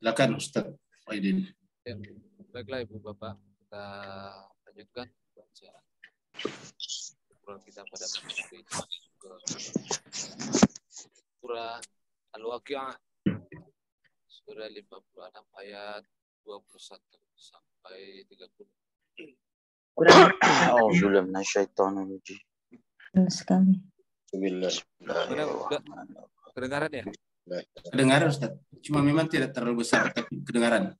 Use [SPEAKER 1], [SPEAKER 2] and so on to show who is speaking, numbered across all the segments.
[SPEAKER 1] Silakan Ustaz Aidin.
[SPEAKER 2] Ya, baiklah Ibu Bapak, kita lanjutkan bacaan Quran kita pada surah Al-Waqi'ah, surah 56 ayat 21 sampai 30.
[SPEAKER 3] Auzubillahi minasyaitonirrajim.
[SPEAKER 4] Sekali.
[SPEAKER 2] Kedengaran ya?
[SPEAKER 1] Kedengaran Ustaz. Cuma memang tidak terlalu besar, tapi kedengaran.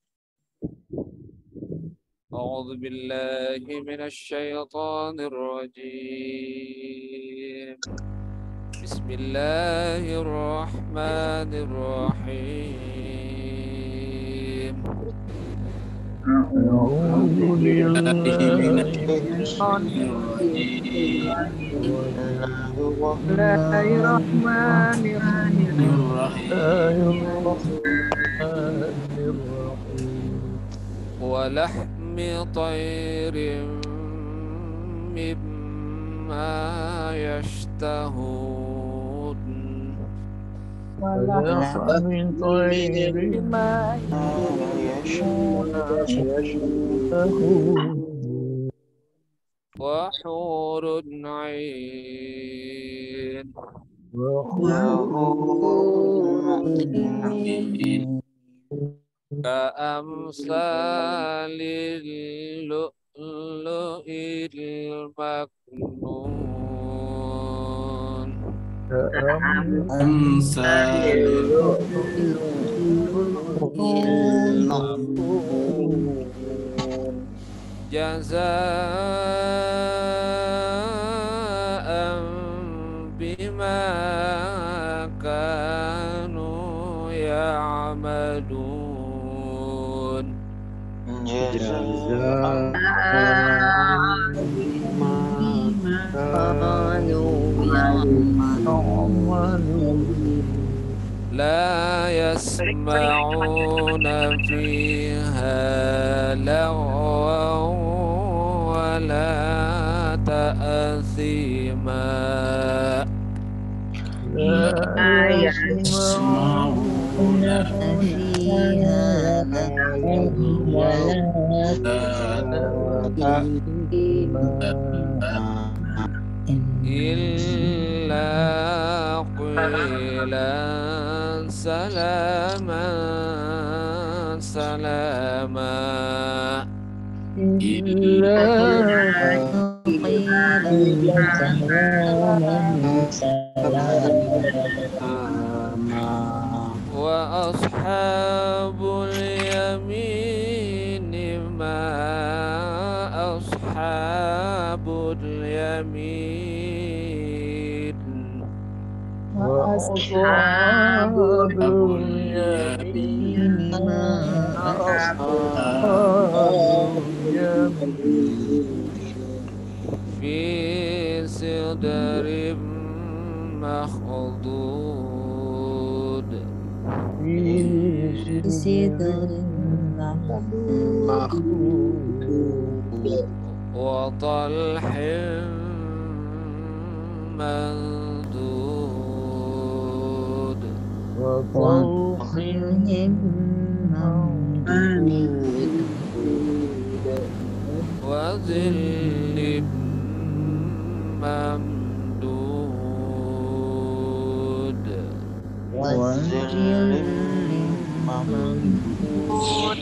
[SPEAKER 2] A'udzu billahi minasyaitonir rajim. Bismillahirrahmanirrahim.
[SPEAKER 3] A'udzu
[SPEAKER 2] ولحم طير مما يشتهون
[SPEAKER 3] ولحم طير مما يشتهون
[SPEAKER 2] وحور عين كأمثال اللؤلؤ المكنون
[SPEAKER 1] Amsal
[SPEAKER 2] جزاء بما كانوا يعملون لا يسمعون فيها لغوا ولا تأثيما
[SPEAKER 3] لا يسمعون فيها
[SPEAKER 2] إلا قيلا سلاما سلاما
[SPEAKER 3] إلا
[SPEAKER 2] وأصحاب اليمين ما أصحاب اليمين
[SPEAKER 3] وأصحاب اليمين ما أصحاب اليمين
[SPEAKER 2] في سدر مخضود
[SPEAKER 3] في سدر مخضود
[SPEAKER 2] وطلح منضود
[SPEAKER 3] وطلح منضود
[SPEAKER 2] وظل ممدود
[SPEAKER 3] وظل ممدود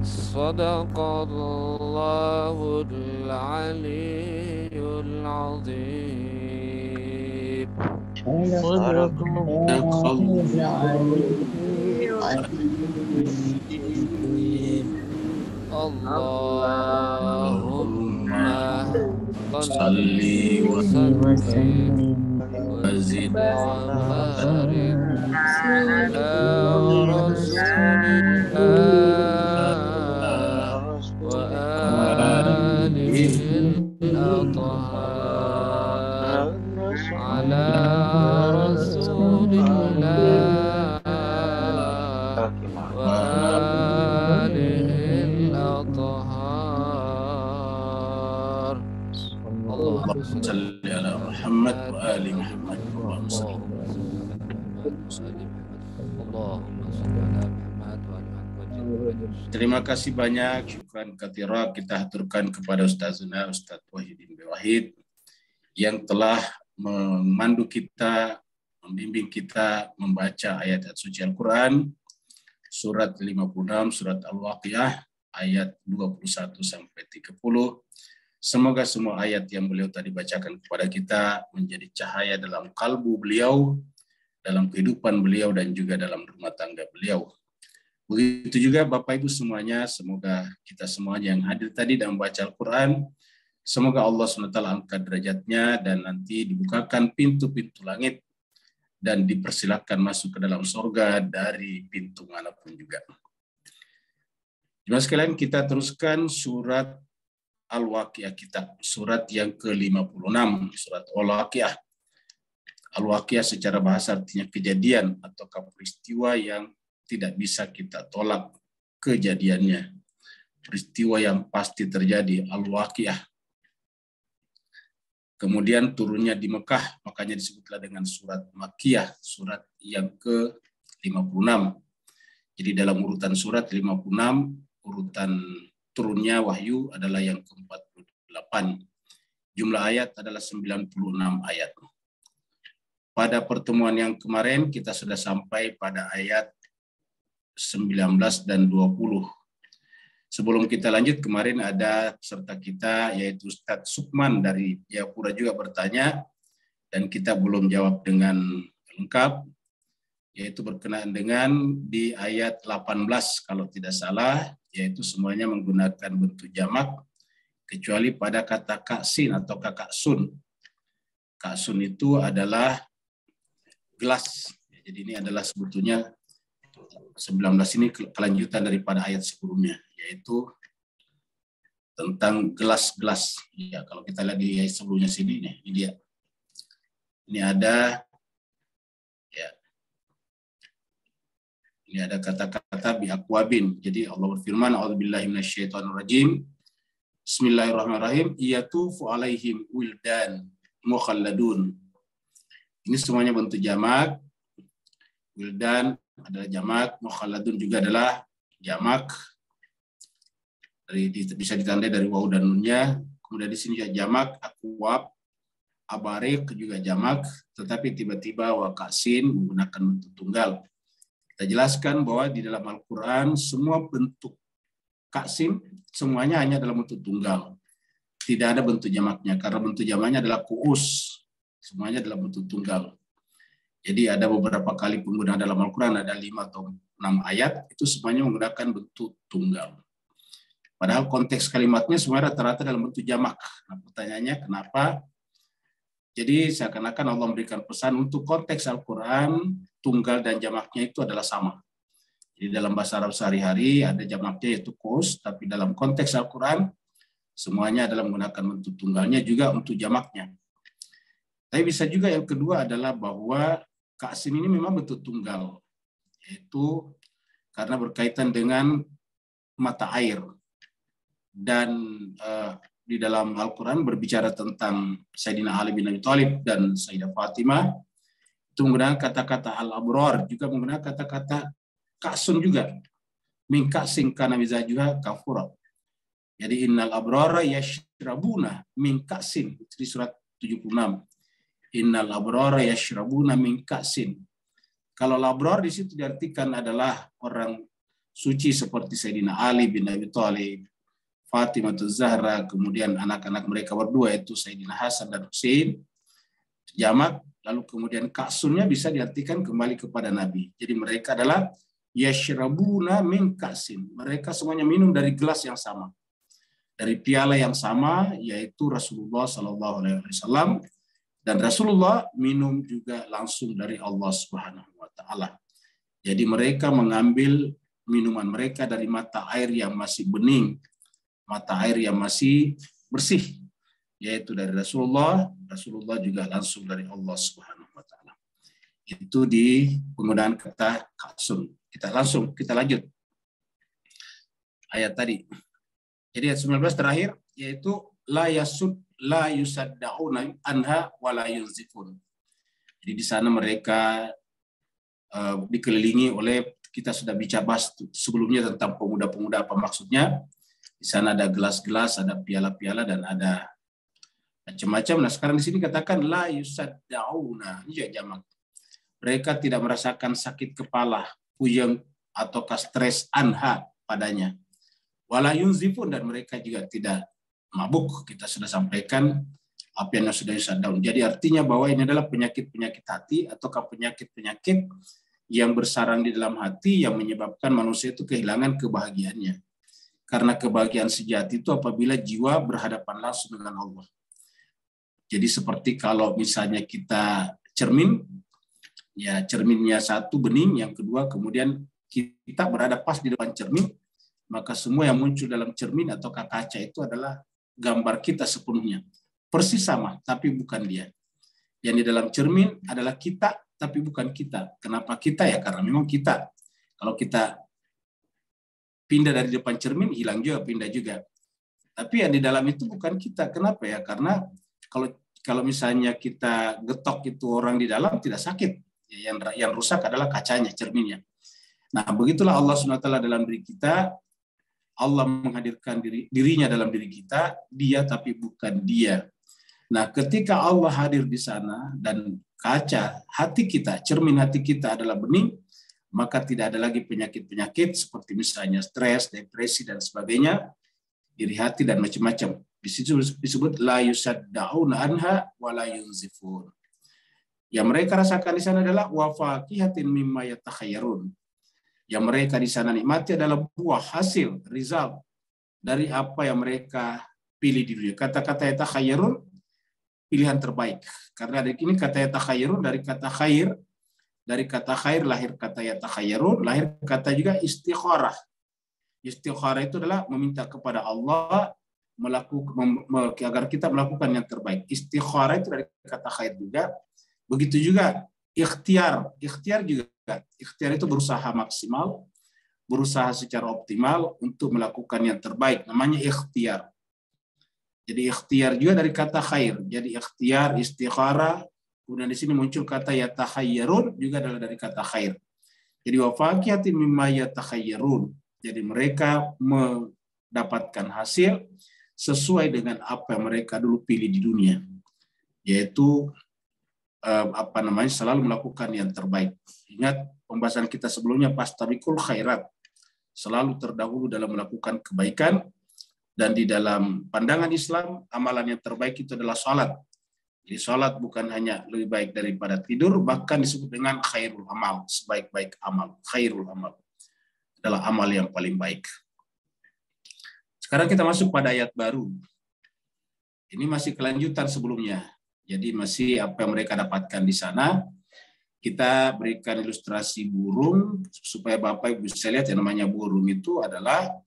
[SPEAKER 2] صدق الله العلي العظيم.
[SPEAKER 3] صدق الله العلي العظيم.
[SPEAKER 2] اللهم
[SPEAKER 1] صل وسلم وزد
[SPEAKER 2] وبارك على رسول الله وآله الأطهار على رسول الله وآله الأطهار. Allahumma
[SPEAKER 1] salli ala Muhammad wa ali Muhammad. Allahumma salli. Terima kasih banyak, syukran katsira kita haturkan kepada Ustazuna Ustaz Wahidin Wahid yang telah memandu kita, membimbing kita membaca ayat suci Al-Quran, surat 56, surat Al-Waqiah, ayat 21 sampai 30. Semoga semua ayat yang beliau tadi bacakan kepada kita menjadi cahaya dalam kalbu beliau, dalam kehidupan beliau, dan juga dalam rumah tangga beliau. Begitu juga Bapak Ibu semuanya, semoga kita semuanya yang hadir tadi dan membaca Al-Quran, semoga Allah SWT angkat derajatnya dan nanti dibukakan pintu-pintu langit dan dipersilakan masuk ke dalam surga dari pintu manapun juga. Jemaah sekalian, kita teruskan surat Al-Waqiah kita, surat yang ke-56, surat Al-Waqiah. Al-Waqiah secara bahasa artinya kejadian atau peristiwa yang tidak bisa kita tolak kejadiannya. Peristiwa yang pasti terjadi, Al-Waqiah. Kemudian turunnya di Mekah, makanya disebutlah dengan surat Makkiyah, surat yang ke-56. Jadi dalam urutan surat 56, urutan turunnya wahyu adalah yang ke-48. Jumlah ayat adalah 96 ayat. Pada pertemuan yang kemarin kita sudah sampai pada ayat 19 dan 20. Sebelum kita lanjut, kemarin ada peserta kita yaitu Ustadz Sukman dari Jayapura juga bertanya dan kita belum jawab dengan lengkap, yaitu berkenaan dengan di ayat 18 kalau tidak salah, yaitu semuanya menggunakan bentuk jamak kecuali pada kata kaksin atau kakak sun. Kaksun itu adalah gelas. Jadi ini adalah sebetulnya 19 ini kelanjutan daripada ayat sebelumnya, yaitu tentang gelas-gelas. Ya, kalau kita lihat di ayat sebelumnya sini, nih, ini dia. Ini ada, ya, ini ada kata-kata biakwabin. Jadi Allah berfirman, A'udzubillahi minasyaitonirrajim. Bismillahirrahmanirrahim. Yatufu alaihim wildan mukhalladun. Ini semuanya bentuk jamak. Wildan adalah jamak, mukhalladun juga adalah jamak. Bisa ditandai dari waw dan nunnya. Kemudian di sini juga jamak, akwab, abarik juga jamak, tetapi tiba-tiba wakasin menggunakan bentuk tunggal. Kita jelaskan bahwa di dalam Al-Quran semua bentuk kaksim semuanya hanya dalam bentuk tunggal. Tidak ada bentuk jamaknya, karena bentuk jamaknya adalah kuus. Semuanya dalam bentuk tunggal. Jadi ada beberapa kali penggunaan dalam Al-Quran, ada 5 atau 6 ayat, itu semuanya menggunakan bentuk tunggal. Padahal konteks kalimatnya semuanya rata-rata dalam bentuk jamak. Nah, pertanyaannya kenapa? Jadi seakan-akan Allah memberikan pesan untuk konteks Al-Quran, tunggal dan jamaknya itu adalah sama. Jadi dalam bahasa Arab sehari-hari ada jamaknya yaitu kos, tapi dalam konteks Al-Quran semuanya adalah menggunakan bentuk tunggalnya juga untuk jamaknya. Tapi bisa juga yang kedua adalah bahwa kaksin ini memang bentuk tunggal, yaitu karena berkaitan dengan mata air. Dan di dalam Al-Quran berbicara tentang Sayyidina Ali bin Abi Thalib dan Sayyidah Fatimah, itu menggunakan kata-kata al-abrar, juga menggunakan kata-kata kaksun juga. Min kaksin kana mizajuha kafura. Jadi innal abrara yashrabuna min kaksin, di surat 76. Innal abrara yashrabuna min ka'sin. Kalau labrar di situ diartikan adalah orang suci seperti Sayyidina Ali bin Abi Thalib, Fatimah Zahra, kemudian anak-anak mereka berdua yaitu Sayyidina Hasan dan Husain. Jamak, lalu kemudian ka'sunnya bisa diartikan kembali kepada Nabi. Jadi mereka adalah yashrabuna min ka'sin. Mereka semuanya minum dari gelas yang sama. Dari piala yang sama, yaitu Rasulullah SAW. Dan Rasulullah minum juga langsung dari Allah Subhanahu wa Ta'ala. Jadi mereka mengambil minuman mereka dari mata air yang masih bening, mata air yang masih bersih, yaitu dari Rasulullah. Rasulullah juga langsung dari Allah Subhanahu wa Ta'ala. Itu di penggunaan kata kaksun. Kita lanjut. Ayat tadi. Jadi ayat 19 terakhir, yaitu la yusaddauna anha wa la yunzifun. Jadi di sana mereka dikelilingi oleh, kita sudah bicara bahas sebelumnya tentang pemuda-pemuda apa maksudnya. Di sana ada gelas-gelas, ada piala-piala, dan ada macam-macam. Nah sekarang di sini katakan la yusaddauna, ini juga jamak. Mereka tidak merasakan sakit kepala, puyeng ataukah stres anha padanya. Wala yunzifun, dan mereka juga tidak mabuk. Kita sudah sampaikan apa yang sudah yusaddaun. Jadi artinya bahwa ini adalah penyakit-penyakit hati ataukah penyakit-penyakit yang bersarang di dalam hati yang menyebabkan manusia itu kehilangan kebahagiaannya. Karena kebahagiaan sejati itu apabila jiwa berhadapan langsung dengan Allah. Jadi seperti kalau misalnya kita cermin, ya cerminnya satu bening, yang kedua kemudian kita berada pas di depan cermin, maka semua yang muncul dalam cermin atau kaca itu adalah gambar kita sepenuhnya. Persis sama, tapi bukan dia. Yang di dalam cermin adalah kita, tapi bukan kita. Kenapa kita? Ya karena memang kita. Kalau kita pindah dari depan cermin, hilang juga, pindah juga. Tapi yang di dalam itu bukan kita. Kenapa ya? Karena kalau misalnya kita getok itu orang di dalam, tidak sakit. Yang rusak adalah kacanya, cerminnya. Nah, begitulah Allah SWT dalam diri kita. Allah menghadirkan dirinya dalam diri kita, dia tapi bukan dia. Nah, ketika Allah hadir di sana dan kaca hati kita, cermin hati kita adalah bening, maka tidak ada lagi penyakit-penyakit seperti misalnya stres, depresi, dan sebagainya, iri hati, dan macam-macam. Di situ disebut la yusaddauna anha wa la yunzifun. Yang mereka rasakan di sana adalah wa faqihatin mimma yatakhayyarun. Yang mereka di sana nikmati adalah buah hasil, result dari apa yang mereka pilih di dunia. Kata-kata yatakhayyarun, pilihan terbaik. Karena dari ini kata yatakhayyarun dari kata khair, dari kata khair lahir kata yatakhayyarun, lahir kata juga istikharah. Istikharah itu adalah meminta kepada Allah agar kita melakukan yang terbaik. Istikharah itu dari kata khair juga. Begitu juga ikhtiar. Ikhtiar juga. Ikhtiar itu berusaha maksimal, berusaha secara optimal untuk melakukan yang terbaik. Namanya ikhtiar. Jadi ikhtiar juga dari kata khair. Jadi ikhtiar, istikharah, kemudian di sini muncul kata yatakhayyarun juga adalah dari kata khair. Jadi wa faqihatin mimma yatakhayyarun. Jadi mereka mendapatkan hasil sesuai dengan apa yang mereka dulu pilih di dunia. Yaitu selalu melakukan yang terbaik. Ingat pembahasan kita sebelumnya, fastabiqul khairat. Selalu terdahulu dalam melakukan kebaikan. Dan di dalam pandangan Islam, amalan yang terbaik itu adalah sholat. Jadi sholat bukan hanya lebih baik daripada tidur, bahkan disebut dengan khairul amal, sebaik-baik amal. Khairul amal adalah amal yang paling baik. Sekarang kita masuk pada ayat baru. Ini masih kelanjutan sebelumnya. Jadi masih apa yang mereka dapatkan di sana. Kita berikan ilustrasi burung, supaya Bapak Ibu bisa lihat yang namanya burung itu adalah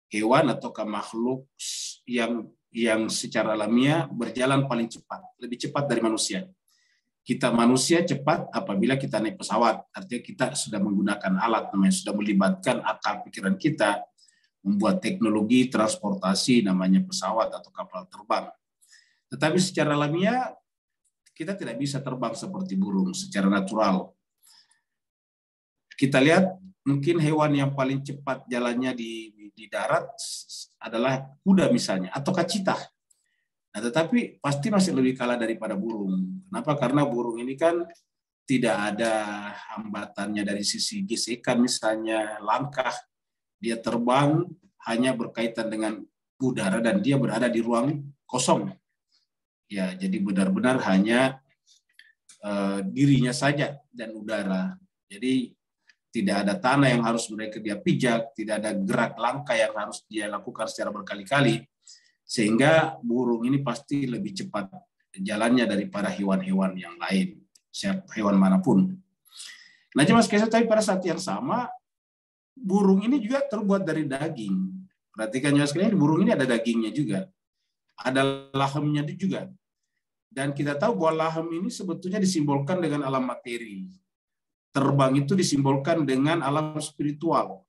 [SPEAKER 1] hewan atau makhluk yang secara alamiah berjalan paling cepat, lebih cepat dari manusia. Kita manusia cepat apabila kita naik pesawat, artinya kita sudah menggunakan alat namanya, sudah melibatkan akal pikiran kita, membuat teknologi transportasi namanya pesawat atau kapal terbang. Tetapi secara alamiah kita tidak bisa terbang seperti burung secara natural. Kita lihat mungkin hewan yang paling cepat jalannya di darat adalah kuda misalnya, atau citah. Nah, tetapi pasti masih lebih kalah daripada burung. Kenapa? Karena burung ini kan tidak ada hambatannya dari sisi gesekan misalnya, langkah. Dia terbang hanya berkaitan dengan udara dan dia berada di ruang kosong. Ya, jadi benar-benar hanya dirinya saja dan udara. Jadi tidak ada tanah yang harus mereka dia pijak, tidak ada gerak langkah yang harus dia lakukan secara berkali-kali, sehingga burung ini pasti lebih cepat jalannya daripada hewan-hewan yang lain, hewan manapun. Nah, cuma sekali tapi pada saat yang sama, burung ini juga terbuat dari daging. Perhatikan juga sekali, burung ini ada dagingnya juga, ada lahemnya juga. Dan kita tahu bahwa lahem ini sebetulnya disimbolkan dengan alam materi. Terbang itu disimbolkan dengan alam spiritual.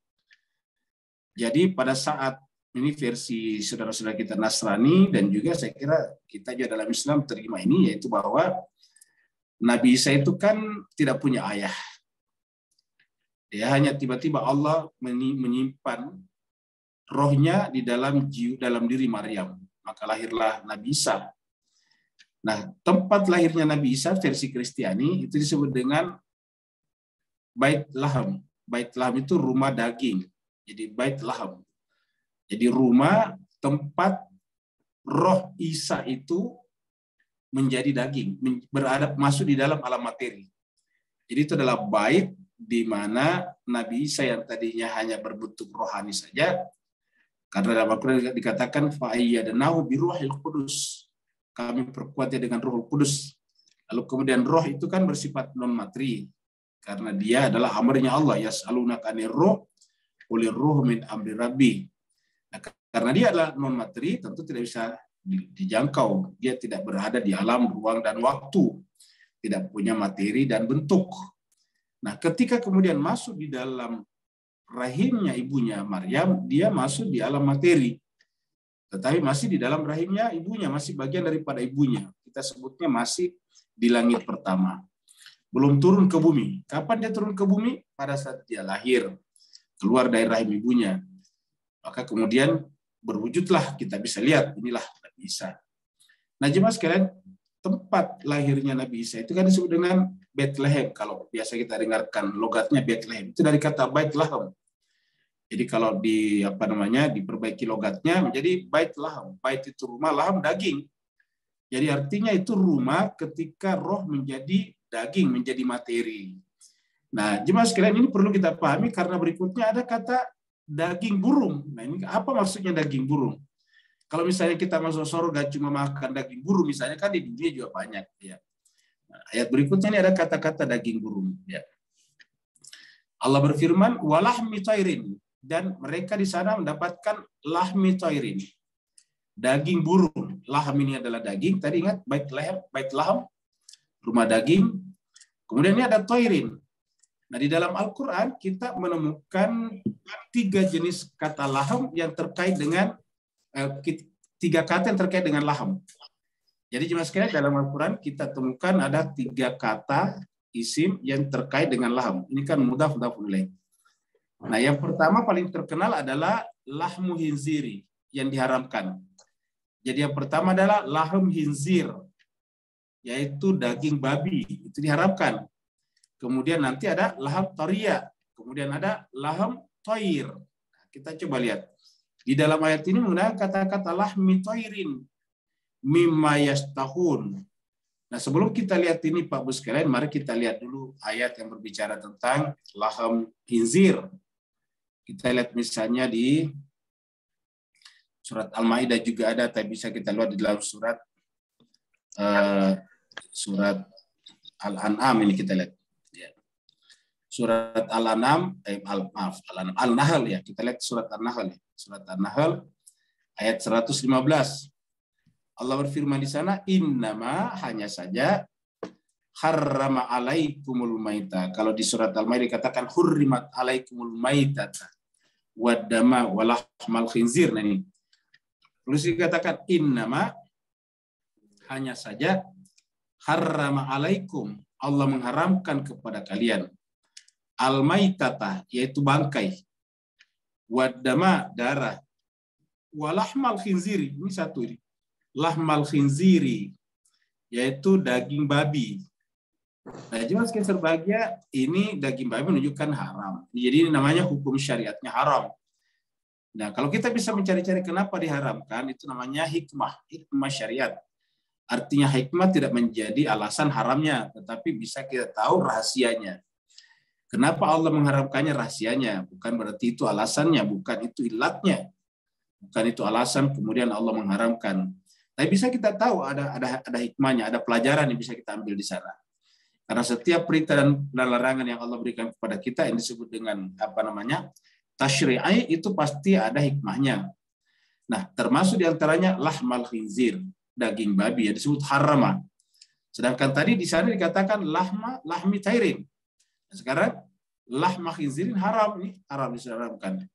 [SPEAKER 1] Jadi pada saat ini versi saudara-saudara kita Nasrani, dan juga saya kira kita juga dalam Islam terima ini, yaitu bahwa Nabi Isa itu kan tidak punya ayah. Dia hanya tiba-tiba Allah menyimpan rohnya di dalam diri Maryam. Maka lahirlah Nabi Isa. Nah, tempat lahirnya Nabi Isa versi Kristiani itu disebut dengan Bait Lahem. Bait Lahem itu rumah daging. Jadi Bait Lahem. Jadi rumah tempat roh Isa itu menjadi daging, masuk di dalam alam materi. Jadi itu adalah bait di mana Nabi Isa yang tadinya hanya berbentuk rohani saja, karena dalam Al-Quran dikatakan fa'ayyadnahu biruhil qudus. Kami perkuatnya dengan Roh Kudus. Lalu kemudian roh itu kan bersifat non materi, karena dia adalah amrnya Allah, yas'alunaka 'anir ruh qul ruh min amri rabbi. Nah, karena dia adalah non materi, tentu tidak bisa dijangkau. Dia tidak berada di alam ruang dan waktu, tidak punya materi dan bentuk. Nah, ketika kemudian masuk di dalam rahimnya ibunya Maryam, dia masuk di alam materi, tetapi masih di dalam rahimnya ibunya, masih bagian daripada ibunya. Kita sebutnya masih di langit pertama, belum turun ke bumi. Kapan dia turun ke bumi? Pada saat dia lahir, keluar dari rahim ibunya. Maka kemudian berwujudlah, kita bisa lihat, inilah Nabi Isa. Nah, jemaah sekalian, tempat lahirnya Nabi Isa itu kan disebut dengan Bethlehem. Kalau biasa kita dengarkan logatnya Bethlehem, itu dari kata Bait Lahem. Jadi kalau diperbaiki logatnya menjadi Bait Lahem. Bait itu rumah, lahem daging. Jadi artinya itu rumah ketika roh menjadi daging, menjadi materi. Nah, jemaah sekalian, ini perlu kita pahami karena berikutnya ada kata daging burung. Nah, ini apa maksudnya daging burung? Kalau misalnya kita masuk surga cuma makan daging burung, misalnya kan di dunia juga banyak. Ya. Nah, ayat berikutnya ini ada kata-kata daging burung. Ya. Allah berfirman, walahmi tairin, dan mereka di sana mendapatkan lahmi tairin, daging burung. Lahm ini adalah daging. Tadi ingat Bait Lahem, rumah daging. Kemudian ini ada tairin. Nah, di dalam Al-Quran kita menemukan 3 jenis kata lahem yang terkait dengan 3 kata yang terkait dengan lahem. Jadi jemaah sekalian, dalam Al-Quran kita temukan ada 3 kata isim yang terkait dengan lahem. Ini kan mudhaf ilaih. Nah, yang pertama paling terkenal adalah lahmu hinziri, yang diharamkan. Jadi yang pertama adalah lahem hinzir, yaitu daging babi, itu diharamkan. Kemudian nanti ada laham tariya, kemudian ada laham toir. Nah, kita coba lihat. Di dalam ayat ini menggunakan kata-kata lahmi toirin, mimma yastahun. Nah, sebelum kita lihat ini Pak Bu sekalian, mari kita lihat dulu ayat yang berbicara tentang laham hinzir. Kita lihat misalnya di surat Al-Maidah juga ada, tapi bisa kita lihat di dalam surat Al-An'am ini kita lihat. Surat Al-An'am, Al-Nahl ya. Kita lihat surat Al-Nahl ya. Surat Al-Nahl ayat 115. Allah berfirman di sana, innama, hanya saja, harrama alaikumul maita. Kalau di surat Al-Maidah dikatakan hurrimat alaikumul maitata waddama walahmal khinzir. Nah ini. Terus dikatakan innama, hanya saja, harrama alaikum, Allah mengharamkan kepada kalian al-maitata, yaitu bangkai, waddama, darah, walahmal khinziri, ini satu ini, lahmal khinziri, yaitu daging babi. Nah, jelas berbahagia, ini daging babi menunjukkan haram. Jadi ini namanya hukum syariatnya haram. Nah, kalau kita bisa mencari-cari kenapa diharamkan, itu namanya hikmah syariat. Artinya hikmah tidak menjadi alasan haramnya, tetapi bisa kita tahu rahasianya. Kenapa Allah mengharamkannya, rahasianya, bukan berarti itu alasannya, bukan itu ilatnya, bukan itu alasan kemudian Allah mengharamkan. Tapi bisa kita tahu ada hikmahnya, ada pelajaran yang bisa kita ambil di sana. Karena setiap perintah dan larangan yang Allah berikan kepada kita yang disebut dengan tasyri'i, itu pasti ada hikmahnya. Nah, termasuk diantaranya lahmal khinzir, daging babi yang disebut harama. Sedangkan tadi di sana dikatakan lahmi tairin. Sekarang lahma khinzirin haram, ini haram diharamkan.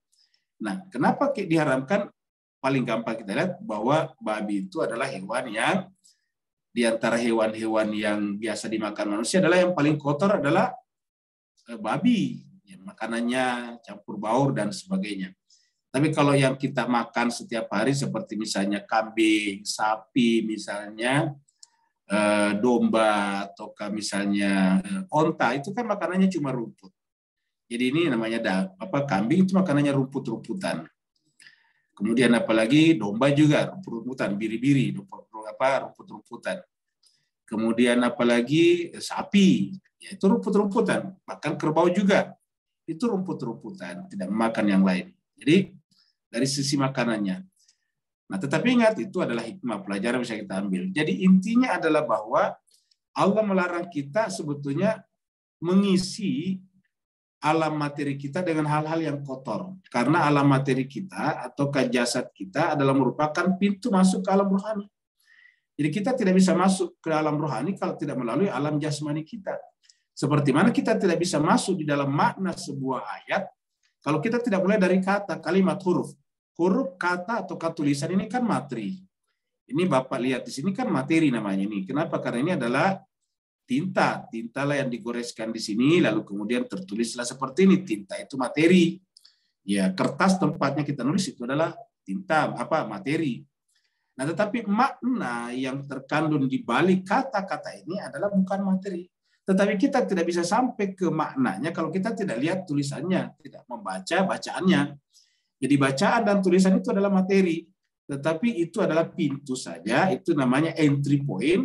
[SPEAKER 1] Nah, kenapa diharamkan? paling gampang kita lihat bahwa babi itu adalah hewan yang di antara hewan-hewan yang biasa dimakan manusia adalah yang paling kotor adalah babi. Ya, makanannya campur baur dan sebagainya. Tapi kalau yang kita makan setiap hari seperti misalnya kambing, sapi misalnya, domba, atau misalnya onta, itu kan makanannya cuma rumput. Jadi ini namanya kambing itu makanannya rumput-rumputan. Kemudian apalagi domba juga rumput-rumputan, biri-biri, rumput-rumputan. Kemudian apalagi sapi, yaitu rumput-rumputan. Bahkan kerbau juga, itu rumput-rumputan, tidak memakan yang lain. Jadi dari sisi makanannya. Nah, tetapi ingat itu adalah hikmah pelajaran yang bisa kita ambil. Jadi intinya adalah bahwa Allah melarang kita sebetulnya mengisi alam materi kita dengan hal-hal yang kotor. Karena alam materi kita atau jasad kita adalah merupakan pintu masuk ke alam rohani. Jadi kita tidak bisa masuk ke alam rohani kalau tidak melalui alam jasmani kita. Seperti mana kita tidak bisa masuk di dalam makna sebuah ayat kalau kita tidak mulai dari kata, kalimat, huruf. Huruf, kata, atau tulisan ini kan materi. Ini Bapak lihat di sini kan materi namanya ini. Kenapa? Karena ini adalah tinta. Tintalah yang digoreskan di sini, lalu kemudian tertulislah seperti ini. Tinta itu materi. Ya, kertas tempatnya kita nulis itu adalah tinta, materi. Nah, tetapi makna yang terkandung di balik kata-kata ini adalah bukan materi. Tetapi kita tidak bisa sampai ke maknanya kalau kita tidak lihat tulisannya, tidak membaca bacaannya. Jadi bacaan dan tulisan itu adalah materi, tetapi itu adalah pintu saja, itu namanya entry point,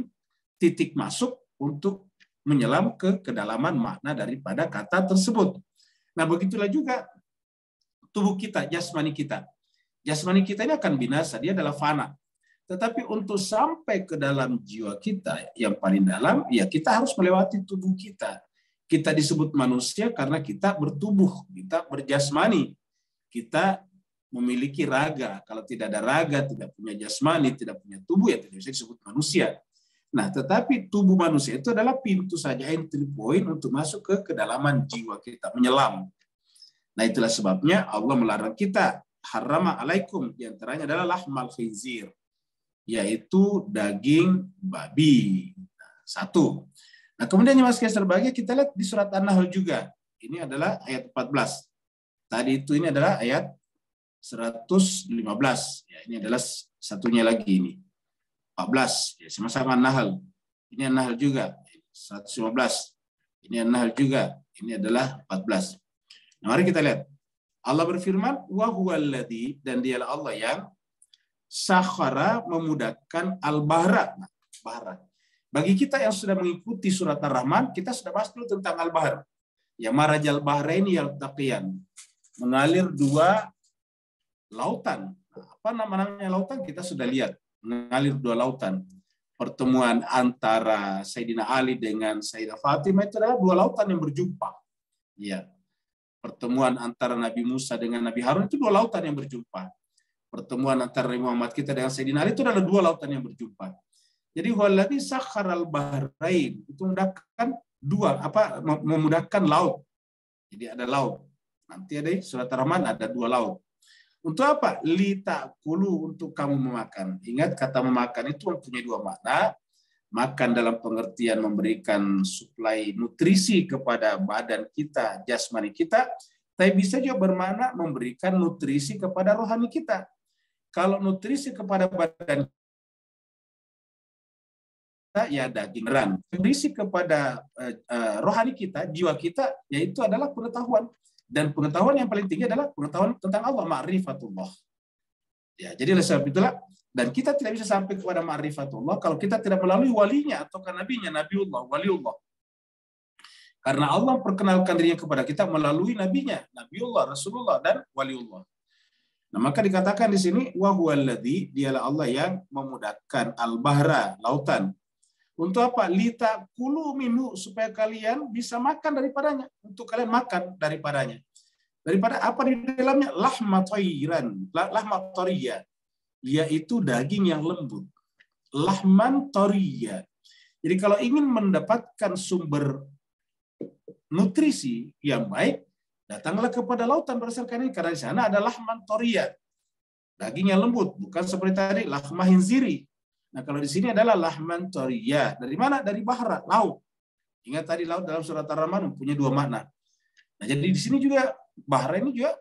[SPEAKER 1] titik masuk untuk menyelam ke kedalaman makna daripada kata tersebut. Nah, begitulah juga tubuh kita, jasmani kita. Jasmani kita ini akan binasa, dia adalah fana. Tetapi untuk sampai ke dalam jiwa kita yang paling dalam, ya kita harus melewati tubuh kita. Kita disebut manusia karena kita bertubuh, kita berjasmani. Kita memiliki raga. Kalau tidak ada raga, tidak punya jasmani, tidak punya tubuh, ya tidak bisa disebut manusia. Nah, tetapi tubuh manusia itu adalah pintu saja, entry point untuk masuk ke kedalaman jiwa kita, menyelam. Nah, itulah sebabnya Allah melarang kita. Harrama alaikum, diantaranya adalah lahmal khinzir, yaitu daging babi. Satu. Nah, kemudian yang masih terbagi kita lihat di surat An-Nahl juga. Ini adalah ayat 14. Tadi itu ini adalah ayat 115. Ya, ini adalah satunya lagi ini. 14. Ya, sama-sama An-Nahl. Ini An-Nahl juga. 115. Ini An-Nahl juga. Ini adalah 14. Nah, mari kita lihat. Allah berfirman, wa huwallazi, dan dialah Allah yang sakhara, memudahkan al-bahra. Nah, bahra. Bagi kita yang sudah mengikuti surat Ar-Rahman, kita sudah bahas dulu tentang al-bahr. Ya marajal bahraini yaltaqiyan. Mengalir dua lautan. Apa namanya lautan? Kita sudah lihat. Mengalir dua lautan. Pertemuan antara Sayyidina Ali dengan Sayyidah Fatimah itu adalah dua lautan yang berjumpa. Ya. Pertemuan antara Nabi Musa dengan Nabi Harun itu dua lautan yang berjumpa. Pertemuan antara Nabi Muhammad kita dengan Sayyidina Ali itu adalah dua lautan yang berjumpa. Jadi huwallazi sakharal bahrain, itu memudahkan memudahkan laut. Jadi ada laut. Nanti ada surat Ar-Rahman ada dua laut. Untuk apa? Litakulu, untuk kamu memakan. Ingat kata memakan itu mempunyai dua makna. Makan dalam pengertian memberikan suplai nutrisi kepada badan kita, jasmani kita, tapi bisa juga bermakna memberikan nutrisi kepada rohani kita. Kalau nutrisi kepada badan kita, ya daging ran. Nutrisi kepada rohani kita, jiwa kita, yaitu adalah pengetahuan. Dan pengetahuan yang paling tinggi adalah pengetahuan tentang Allah, ma'rifatullah. Ya, jadi oleh sebab itulah, dan kita tidak bisa sampai kepada ma'rifatullah kalau kita tidak melalui walinya atau nabinya, nabiullah, waliullah. Karena Allah perkenalkan dirinya kepada kita melalui nabinya, nabiullah, rasulullah, dan waliullah. Nah, maka dikatakan di sini wa huwallazi, dialah Allah yang memudahkan al-bahra, lautan. Untuk apa? Litakulu minhu, supaya kalian bisa makan daripadanya, untuk kalian makan daripadanya. Daripada apa di dalamnya? Lahma thariya, yaitu daging yang lembut. Lahman thariya. Jadi kalau ingin mendapatkan sumber nutrisi yang baik, datanglah kepada lautan berdasarkan ini, karena di sana ada lahman thariya, Daging yang lembut, bukan seperti tadi lahma hinziri. Nah, kalau di sini adalah lahman toriya. Dari mana? Dari bahra, laut. Ingat tadi laut dalam surat Ar-Rahman mempunyai dua makna. Nah, jadi di sini juga bahra ini juga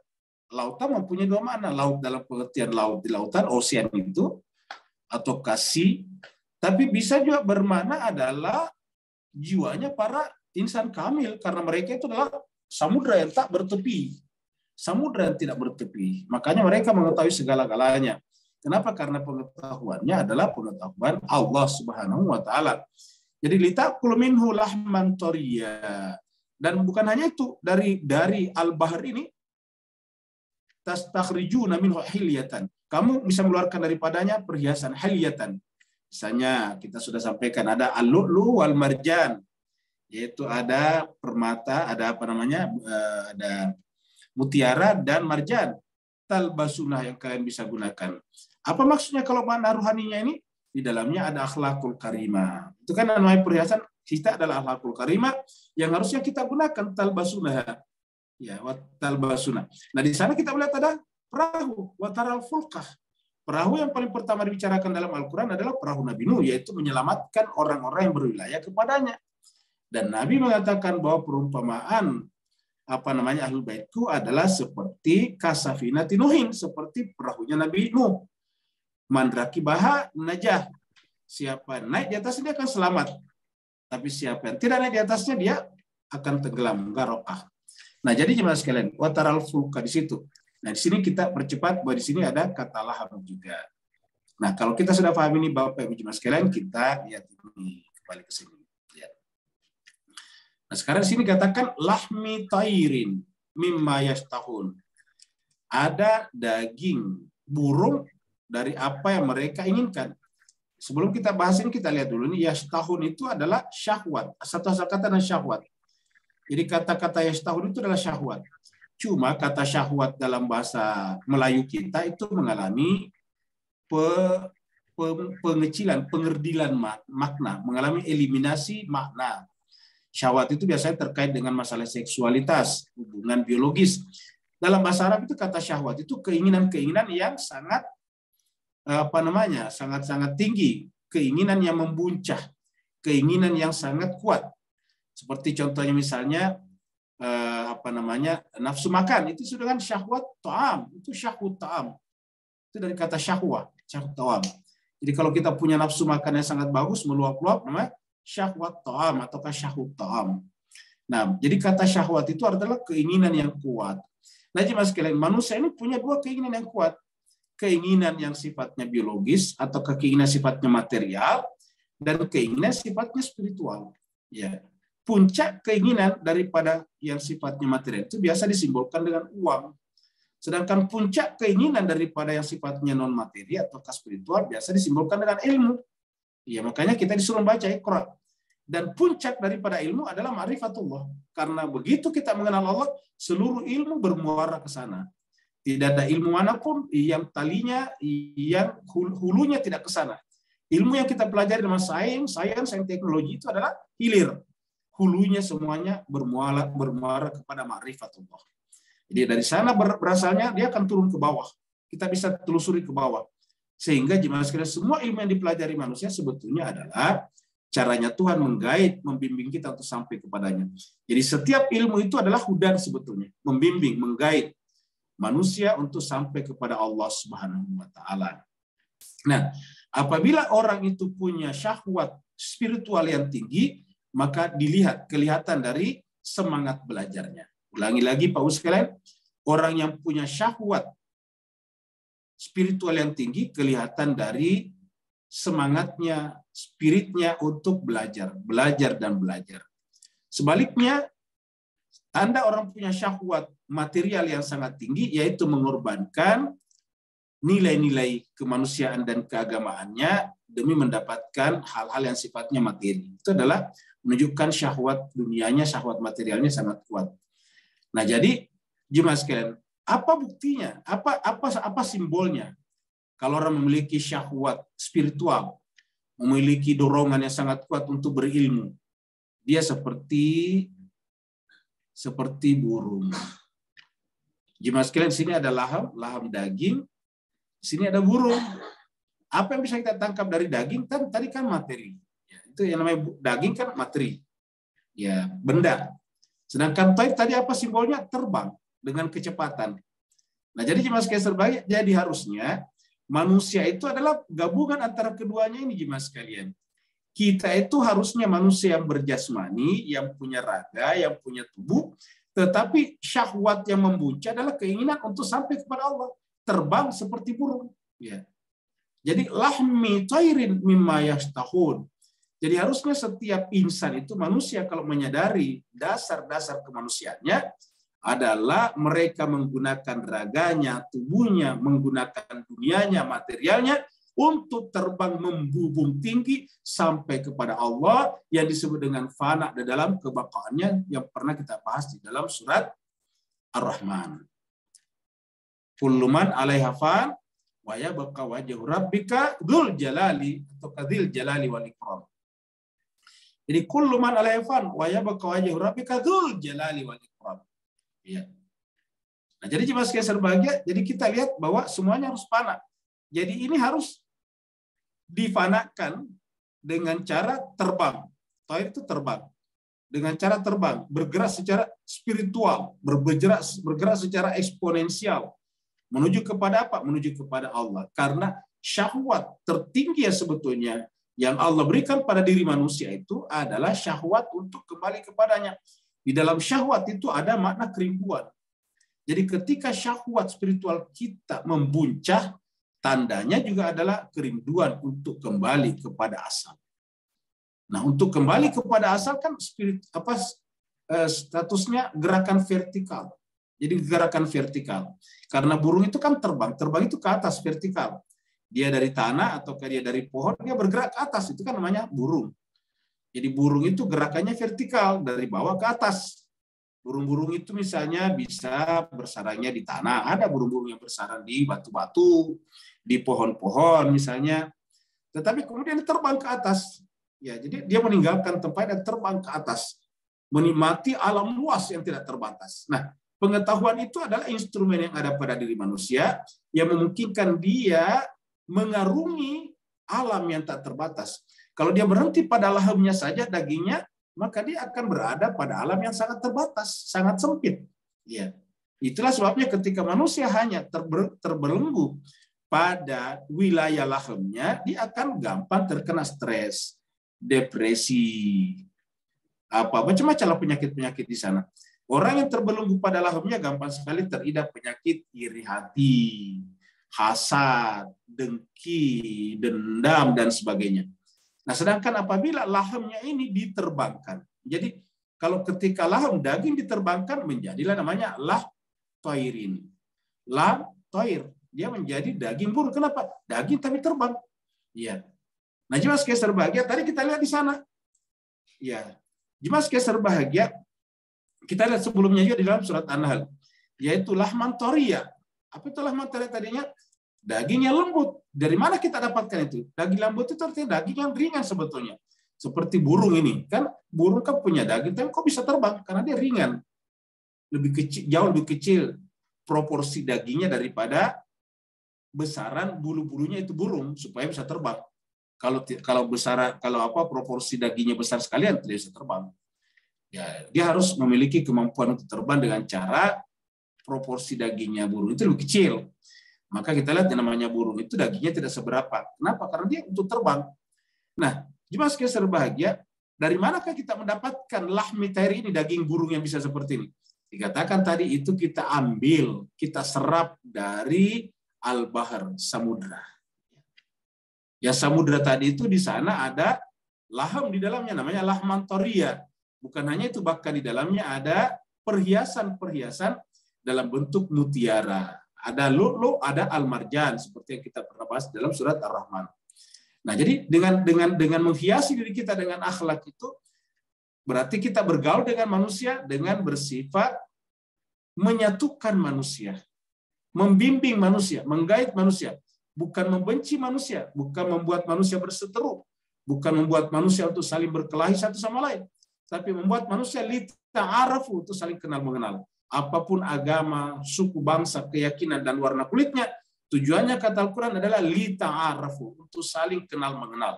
[SPEAKER 1] lautan mempunyai dua makna. Laut dalam pengertian laut di lautan, ocean itu, atau kasih. Tapi bisa juga bermakna adalah jiwanya para insan kamil. Karena mereka itu adalah samudra yang tak bertepi. Samudra yang tidak bertepi. Makanya mereka mengetahui segala-galanya. Kenapa? Karena pengetahuannya adalah pengetahuan Allah Subhanahu wa taala. Jadi litakul minhu lahman toriya. Dan bukan hanya itu, dari al-bahr ini tastakhrijuna minhu hilyatan. Kamu bisa mengeluarkan daripadanya perhiasan hilyatan. Misalnya kita sudah sampaikan ada al-lu'lu wal marjan, yaitu ada permata, ada apa namanya? Ada mutiara dan marjan. Talbasunah yang kalian bisa gunakan. Apa maksudnya kalau makna ruhaninya ini? Di dalamnya ada akhlakul karimah. Itu kan namanya perhiasan kita adalah akhlakul karimah yang harusnya kita gunakan talbasunah. Ya, talbasunah. Nah, di sana kita melihat ada perahu, wataral fulkah. Perahu yang paling pertama dibicarakan dalam Al-Qur'an adalah perahu Nabi Nuh, yaitu menyelamatkan orang-orang yang berwilayah kepadanya. Dan Nabi mengatakan bahwa perumpamaan ahlul baitku adalah seperti kasafinati Nuhin, seperti perahunya Nabi Nuh. Mandraki baha najah. Siapa naik di atasnya dia akan selamat. Tapi siapa yang tidak naik di atasnya dia akan tenggelam, garokah. Nah, jadi jemaah sekalian, wataral fulka di situ. Nah, di sini kita percepat bahwa di sini ada kata laham juga. Nah, kalau kita sudah paham ini Bapak Ibu jemaah sekalian, kita lihat ini kembali ke sini. Lihat. Nah, sekarang di sini katakan lahmi tairin mimma yastahun. Ada daging burung dari apa yang mereka inginkan. Sebelum kita bahas ini, kita lihat dulu nih, yastahun itu adalah syahwat. Satu asal kata adalah syahwat. Jadi kata-kata yastahun itu adalah syahwat. Cuma kata syahwat dalam bahasa Melayu kita itu mengalami pengecilan, pengerdilan makna, mengalami eliminasi makna. Syahwat itu biasanya terkait dengan masalah seksualitas, hubungan biologis. Dalam bahasa Arab itu kata syahwat itu keinginan-keinginan yang sangat sangat-sangat tinggi, keinginan yang membuncah, keinginan yang sangat kuat. Seperti contohnya misalnya nafsu makan itu sudah kan syahwat ta'am, itu syahwat ta'am. Itu dari kata syahwat ta'am. Jadi kalau kita punya nafsu makan yang sangat bagus, meluap-luap, namanya syahwat ta'am atau syahwat ta'am. Nah, jadi kata syahwat itu adalah keinginan yang kuat. Nah, jemaah sekalian, manusia ini punya dua keinginan yang kuat. Keinginan yang sifatnya biologis atau keinginan sifatnya material dan keinginan sifatnya spiritual. Ya. Puncak keinginan daripada yang sifatnya material itu biasa disimbolkan dengan uang. Sedangkan puncak keinginan daripada yang sifatnya non materi atau spiritual biasa disimbolkan dengan ilmu. Ya, makanya kita disuruh baca Iqra. Dan puncak daripada ilmu adalah ma'rifatullah. Karena begitu kita mengenal Allah, seluruh ilmu bermuara ke sana. Tidak ada ilmu manapun yang talinya, yang hulunya tidak ke sana. Ilmu yang kita pelajari dalam sains teknologi itu adalah hilir. Hulunya semuanya bermuara kepada ma'rifatullah. Jadi dari sana berasalnya dia akan turun ke bawah. Kita bisa telusuri ke bawah. Sehingga jemaah sekalian semua ilmu yang dipelajari manusia sebetulnya adalah caranya Tuhan menggait, membimbing kita untuk sampai kepadanya. Jadi setiap ilmu itu adalah hudan sebetulnya, membimbing, menggait manusia untuk sampai kepada Allah Subhanahu wa taala. Nah, apabila orang itu punya syahwat spiritual yang tinggi, maka kelihatan dari semangat belajarnya. Ulangi lagi Pak Ustaz sekalian, orang yang punya syahwat spiritual yang tinggi kelihatan dari semangatnya, spiritnya untuk belajar dan belajar. Sebaliknya, tanda orang punya syahwat material yang sangat tinggi, yaitu mengorbankan nilai-nilai kemanusiaan dan keagamaannya demi mendapatkan hal-hal yang sifatnya materi. Itu adalah menunjukkan syahwat dunianya, syahwat materialnya sangat kuat. Nah, jadi jemaah sekalian, apa buktinya? Apa simbolnya? Kalau orang memiliki syahwat spiritual, memiliki dorongan yang sangat kuat untuk berilmu, dia seperti burung. Jemaah sekalian, sini ada laham daging Di sini ada burung. Apa yang bisa kita tangkap dari daging? Kan tadi kan materi. Ya, itu yang namanya daging kan materi. Ya, benda. Sedangkan toir tadi apa simbolnya? Terbang dengan kecepatan. Nah, jadi jemaah sekalian serbagi, jadi harusnya manusia itu adalah gabungan antara keduanya ini jemaah sekalian. Kita itu harusnya manusia yang berjasmani, yang punya raga, yang punya tubuh, tetapi syahwat yang membuncah adalah keinginan untuk sampai kepada Allah, terbang seperti burung. Ya. Jadi lahmi toirin mimma yastahun. Jadi harusnya setiap insan itu manusia kalau menyadari dasar-dasar kemanusiaannya adalah mereka menggunakan raganya, tubuhnya, menggunakan dunianya, materialnya untuk terbang membubung tinggi sampai kepada Allah yang disebut dengan fana di dalam kebaqaannya yang pernah kita bahas di dalam surat Ar-Rahman. Kullu man 'alaiha fan wa yabqa wajhu rabbika dzul jalali atau kadzil jalali wal ikram. Jadi kullu man 'alaiha fan wa yabqa wajhu rabbika dzul jalali wal ikram. Ya. Nah, jadi jemaah sekalian berbahagia, jadi kita lihat bahwa semuanya harus fana. Jadi ini harus difanakan dengan cara terbang. Toir itu terbang. Dengan cara terbang, bergerak secara spiritual, bergerak secara eksponensial. Menuju kepada apa? Menuju kepada Allah. Karena syahwat tertinggi sebetulnya yang Allah berikan pada diri manusia itu adalah syahwat untuk kembali kepadanya. Di dalam syahwat itu ada makna kerinduan. Jadi ketika syahwat spiritual kita membuncah, tandanya juga adalah kerinduan untuk kembali kepada asal. Nah, untuk kembali kepada asal kan statusnya gerakan vertikal. Jadi gerakan vertikal. Karena burung itu kan terbang. Terbang itu ke atas vertikal. Dia dari tanah atau dia dari pohon, dia bergerak ke atas. Itu kan namanya burung. Jadi burung itu gerakannya vertikal dari bawah ke atas. Burung-burung itu misalnya bisa bersarangnya di tanah. Ada burung-burung yang bersarang di batu-batu, di pohon-pohon misalnya. Tetapi kemudian dia terbang ke atas. Ya, jadi dia meninggalkan tempat dan terbang ke atas. Menikmati alam luas yang tidak terbatas. Nah, pengetahuan itu adalah instrumen yang ada pada diri manusia yang memungkinkan dia mengarungi alam yang tak terbatas. Kalau dia berhenti pada lahemnya saja, dagingnya, maka dia akan berada pada alam yang sangat terbatas, sangat sempit. Ya. Itulah sebabnya ketika manusia hanya terbelenggu pada wilayah lahemnya, dia akan gampang terkena stres, depresi, macam-macam penyakit-penyakit di sana. Orang yang terbelenggu pada lahemnya gampang sekali teridap penyakit iri hati, hasad, dengki, dendam, dan sebagainya. Nah, sedangkan apabila lahemnya ini diterbangkan, jadi kalau ketika lahem daging diterbangkan menjadilah namanya lah toirin. Lah toir, dia menjadi daging burung. Kenapa? Daging tapi terbang. Iya. Nah, jemaah sekalian berbahagia, tadi kita lihat di sana. Ya, jemaah sekalian berbahagia, kita lihat sebelumnya juga di dalam surat An-Nahl, yaitu lahman toria. Apa itu lahman toria tadinya? Daging yang lembut. Dari mana kita dapatkan itu? Daging lembut itu artinya daging yang ringan sebetulnya. Seperti burung ini. Kan burung kan punya daging, tapi kok bisa terbang? Karena dia ringan. Lebih kecil, jauh lebih kecil proporsi dagingnya daripada besaran bulu-bulunya itu burung supaya bisa terbang. Kalau proporsi dagingnya besar sekalian tidak bisa terbang. Ya, dia harus memiliki kemampuan untuk terbang dengan cara proporsi dagingnya burung itu lebih kecil. Maka kita lihat yang namanya burung itu dagingnya tidak seberapa. Kenapa? Karena dia untuk terbang. Nah, jemaah sekalian berbahagia, dari manakah kita mendapatkan lahmi toir ini, daging burung yang bisa seperti ini? Dikatakan tadi itu kita ambil, kita serap dari al-bahr, samudra. Ya, samudra tadi itu di sana ada lahem di dalamnya, namanya lahman toria. Bukan hanya itu, bahkan di dalamnya ada perhiasan-perhiasan dalam bentuk mutiara. Ada lu'lu', ada al-marjan seperti yang kita pernah bahas dalam surat Ar-Rahman. Nah, jadi dengan menghiasi diri kita dengan akhlak itu berarti kita bergaul dengan manusia dengan bersifat menyatukan manusia, membimbing manusia, menggait manusia, bukan membenci manusia, bukan membuat manusia berseteru, bukan membuat manusia untuk saling berkelahi satu sama lain, tapi membuat manusia lita'arafu, untuk saling kenal mengenal. Apapun agama, suku, bangsa, keyakinan, dan warna kulitnya, Tujuannya kata Al-Quran adalah li ta'arafu, untuk saling kenal mengenal.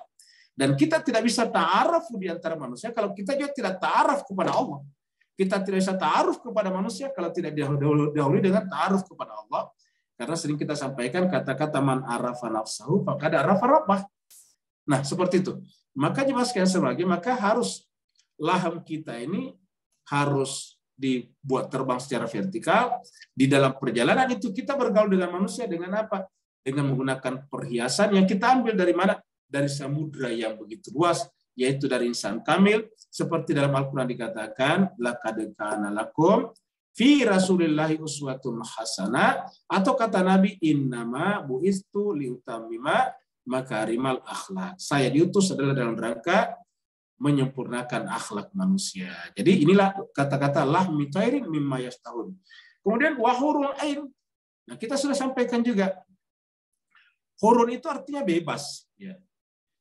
[SPEAKER 1] Dan kita tidak bisa ta'arafu di antara manusia kalau kita juga tidak ta'aruf kepada Allah. Kita tidak bisa ta'aruf kepada manusia kalau tidak didahului dengan ta'aruf kepada Allah. Karena sering kita sampaikan kata-kata man arafa nafsahu faqad arafa rabbah. Nah, seperti itu. Maka jemaah sekalian sebagai, maka harus laham kita ini harus dibuat terbang secara vertikal. Di dalam perjalanan itu kita bergaul dengan manusia dengan apa? Dengan menggunakan perhiasan yang kita ambil dari mana? Dari samudra yang begitu luas, yaitu dari insan kamil. Seperti dalam Al-Quran dikatakan, laqad kana lakum fi rasulillahi uswatun hasanah, atau kata Nabi, innama bu'istu liutammima makarimal akhlak. Saya diutus adalah dalam rangka menyempurnakan akhlak manusia. Jadi inilah kata-kata lahmi tairin mimma yastahun. Kemudian wahurul ain. Nah, kita sudah sampaikan juga. Hurun itu artinya bebas, ya.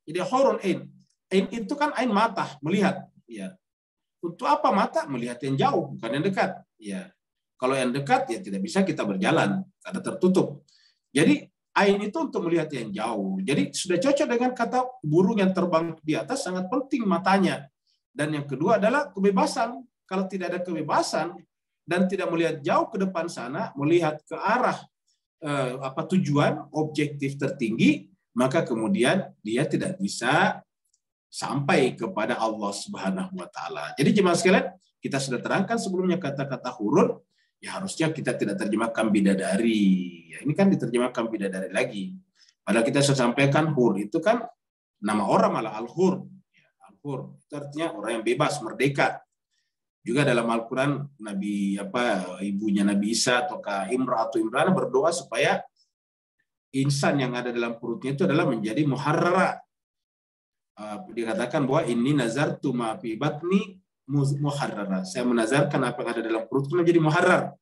[SPEAKER 1] Jadi hurun ain. Ain itu kan ain mata, melihat, ya. Untuk apa mata? Melihat yang jauh, bukan yang dekat, ya. Kalau yang dekat ya tidak bisa kita berjalan karena tertutup. Jadi ain itu untuk melihat yang jauh. Jadi sudah cocok dengan kata burung yang terbang di atas, sangat penting matanya. Dan yang kedua adalah kebebasan. Kalau tidak ada kebebasan dan tidak melihat jauh ke depan sana, melihat ke arah tujuan objektif tertinggi, maka kemudian dia tidak bisa sampai kepada Allah Subhanahu wa taala. Jadi jemaah sekalian, kita sudah terangkan sebelumnya kata-kata hurun, ya harusnya kita tidak terjemahkan bidadari. Ya, ini kan diterjemahkan bidadari lagi. Padahal kita sudah sampaikan hur itu kan nama orang, malah al-hur. Ya, al-hur itu artinya orang yang bebas, merdeka. Juga dalam Al-Quran ibunya Nabi Isa atau Imran berdoa supaya insan yang ada dalam perutnya itu adalah menjadi muharrara. Dikatakan bahwa ini nazartu ma fi batni muharrara. Saya menazarkan apa yang ada dalam perutku menjadi muharrar.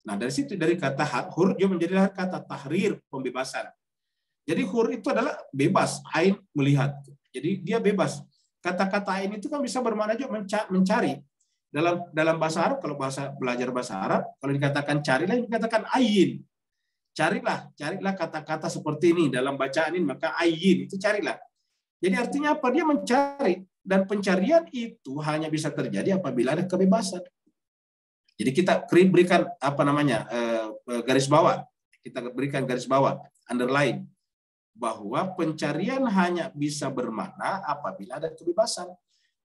[SPEAKER 1] Nah, dari situ, dari kata hur dia menjadi kata tahrir, pembebasan. Jadi hur itu adalah bebas, ain melihat. Jadi dia bebas. Kata-kata ain itu kan bisa bermakna juga mencari. Dalam bahasa Arab, kalau belajar bahasa Arab, kalau dikatakan carilah, dikatakan ayin. Carilah kata-kata seperti ini dalam bacaan ini, maka ayin itu carilah. Jadi artinya apa? Dia mencari, dan pencarian itu hanya bisa terjadi apabila ada kebebasan. Jadi kita berikan garis bawah. Kita berikan garis bawah, underline, bahwa pencarian hanya bisa bermakna apabila ada kebebasan.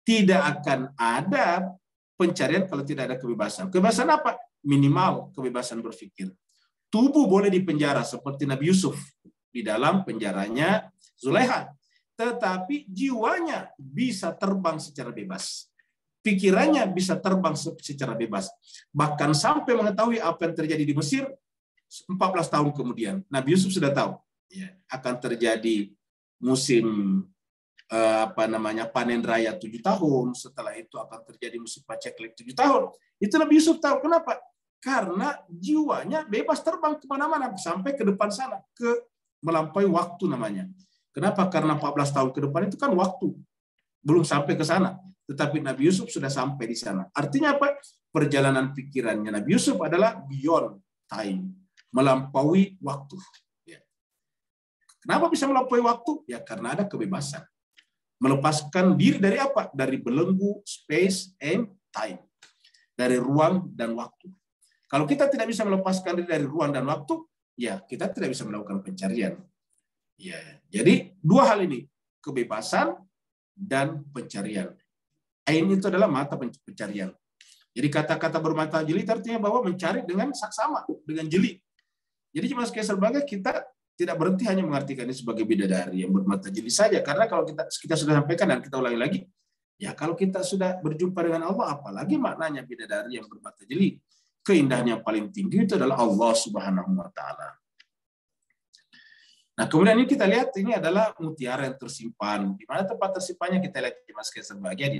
[SPEAKER 1] Tidak akan ada pencarian kalau tidak ada kebebasan. Kebebasan apa? Minimal kebebasan berpikir. Tubuh boleh dipenjara seperti Nabi Yusuf di dalam penjaranya Zulaiha. Tetapi jiwanya bisa terbang secara bebas. Pikirannya bisa terbang secara bebas. Bahkan sampai mengetahui apa yang terjadi di Mesir 14 tahun kemudian. Nabi Yusuf sudah tahu ya, akan terjadi musim panen raya 7 tahun. Setelah itu akan terjadi musim paceklik 7 tahun. Itu Nabi Yusuf tahu. Kenapa? Karena jiwanya bebas terbang kemana-mana sampai ke depan sana, melampaui waktu namanya. Kenapa? Karena 14 tahun ke depan itu kan waktu. Belum sampai ke sana. Tetapi Nabi Yusuf sudah sampai di sana. Artinya apa? Perjalanan pikirannya Nabi Yusuf adalah beyond time. Melampaui waktu. Ya. Kenapa bisa melampaui waktu? Ya karena ada kebebasan. Melepaskan diri dari apa? Dari belenggu space and time. Dari ruang dan waktu. Kalau kita tidak bisa melepaskan diri dari ruang dan waktu, ya kita tidak bisa melakukan pencarian. Ya, jadi dua hal ini, kebebasan dan pencarian. Ain itu adalah mata pencarian. Jadi kata-kata bermata jeli artinya bahwa mencari dengan saksama, dengan jeli. Jadi cuma sebagai kita tidak berhenti hanya mengartikan ini sebagai bidadari yang bermata jeli saja. Karena kalau kita sudah sampaikan dan kita ulangi lagi, ya kalau kita sudah berjumpa dengan Allah, apalagi maknanya bidadari yang bermata jeli. Keindahan yang paling tinggi itu adalah Allah Subhanahu wa taala. Nah, kemudian ini kita lihat ini adalah mutiara yang tersimpan. Di mana tempat tersimpannya kita lihat sebagai di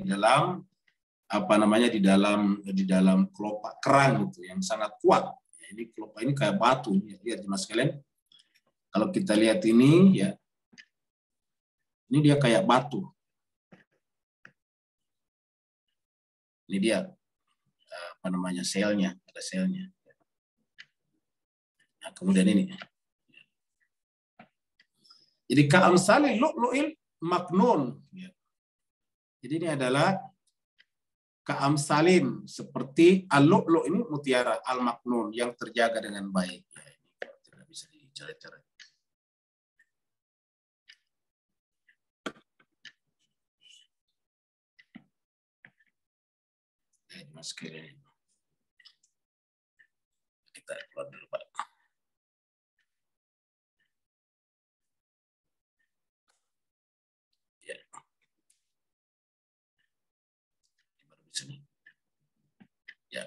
[SPEAKER 1] dalam di dalam kelopak kerang itu yang sangat kuat. Ya, ini kelopak ini kayak batu, ya. Lihat Mas sekalian. Kalau kita lihat ini ya. Ini dia kayak batu. Ini dia selnya, ada selnya. Nah, kemudian ini. Jadi ka'amsalil lu'lu'il maknun. Ya. Jadi ini adalah ka'amsalin, seperti al-lu'lu' ini mutiara, al-maknun yang terjaga dengan baik. Ya, ini tidak bisa dicoret-coret. Mas sekalian. Kita keluar dulu, Pak. Ya. Ya.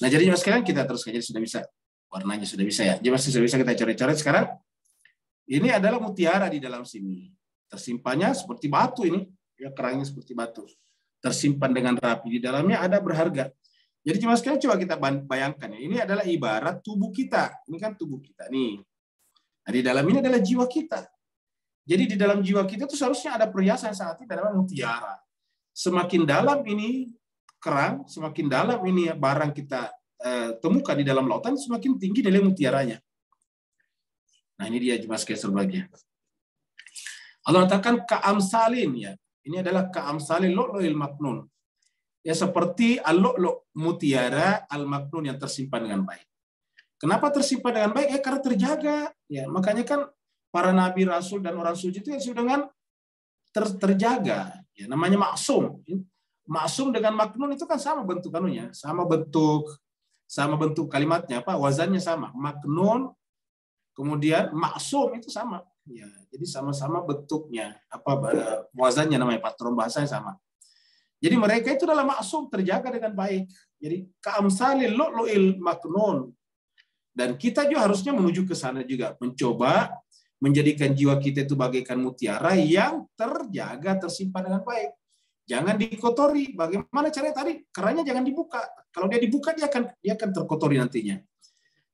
[SPEAKER 1] Nah, jadi mas sekalian kita terus aja sudah bisa. Warnanya sudah bisa ya. Jadi masih sudah bisa kita coret-coret sekarang. Ini adalah mutiara di dalam sini. Tersimpannya seperti batu ini. Ya, kerangnya seperti batu. Tersimpan dengan rapi. Di dalamnya ada berharga. Jadi mas sekalian coba kita bayangkan ya. Ini adalah ibarat tubuh kita. Ini kan tubuh kita nih. Nah, di dalam ini adalah jiwa kita. Jadi di dalam jiwa kita itu seharusnya ada perhiasan saat ini adalah mutiara. Semakin dalam ini kerang, semakin dalam ini barang kita temukan di dalam lautan, semakin tinggi nilai mutiaranya. Nah ini dia mas sekalian sebagian. Allah katakan ka'amsalin ya. Ini adalah ka'amsalin lu'lu'il maknun. Ya seperti al-lu'lu' mutiara al-maknun yang tersimpan dengan baik. Kenapa tersimpan dengan baik? Karena terjaga. Ya, makanya kan para nabi, rasul dan orang suci itu dengan terjaga. Ya, namanya maksum. Maksum dengan maknun itu kan sama bentuk anunya, sama bentuk kalimatnya apa? Wazannya sama. Maknun kemudian maksum itu sama. Ya, jadi sama-sama bentuknya, apa wazannya namanya, patron bahasanya sama. Jadi mereka itu adalah maksum, terjaga dengan baik. Jadi ka'amsalil lu'lu'il maknun. Dan kita juga harusnya menuju ke sana juga, mencoba menjadikan jiwa kita itu bagaikan mutiara yang terjaga, tersimpan dengan baik. Jangan dikotori. Bagaimana caranya tadi? Kerannya jangan dibuka. Kalau dia dibuka dia akan terkotori nantinya.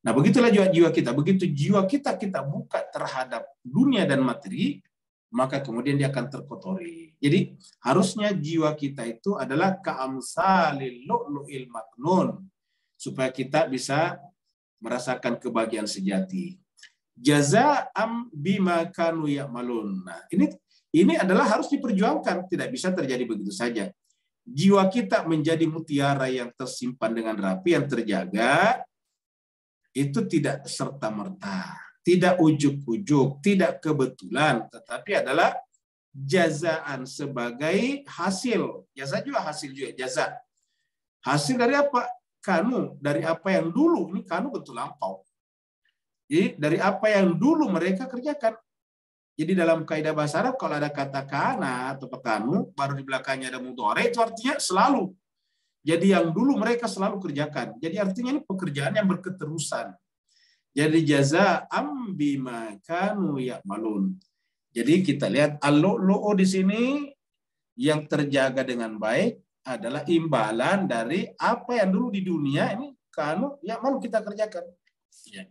[SPEAKER 1] Nah, begitulah jiwa kita. Begitu jiwa kita buka terhadap dunia dan materi, maka kemudian dia akan terkotori. Jadi harusnya jiwa kita itu adalah ka'amsalil lu'lu'il maknun, supaya kita bisa merasakan kebahagiaan sejati. Jazaa'am bima kanu ya'malun. Nah, ini adalah harus diperjuangkan, tidak bisa terjadi begitu saja. Jiwa kita menjadi mutiara yang tersimpan dengan rapi, yang terjaga, itu tidak serta-merta, tidak ujuk-ujuk, tidak kebetulan, tetapi adalah jazaan sebagai hasil. Jaza juga hasil juga, jaza. Hasil dari apa? Kanu, dari apa yang dulu, ini kanu betul lampau. Jadi dari apa yang dulu mereka kerjakan. Jadi dalam kaidah bahasa Arab kalau ada kata kana atau kanu, baru di belakangnya ada mudhari, itu artinya selalu. Jadi yang dulu mereka selalu kerjakan. Jadi artinya ini pekerjaan yang berketerusan. Jadi jazaa'am bima kanu ya'malun. Jadi kita lihat al-lu'lu'u di sini yang terjaga dengan baik adalah imbalan dari apa yang dulu di dunia ini kanu ya'malun kita kerjakan. Ya.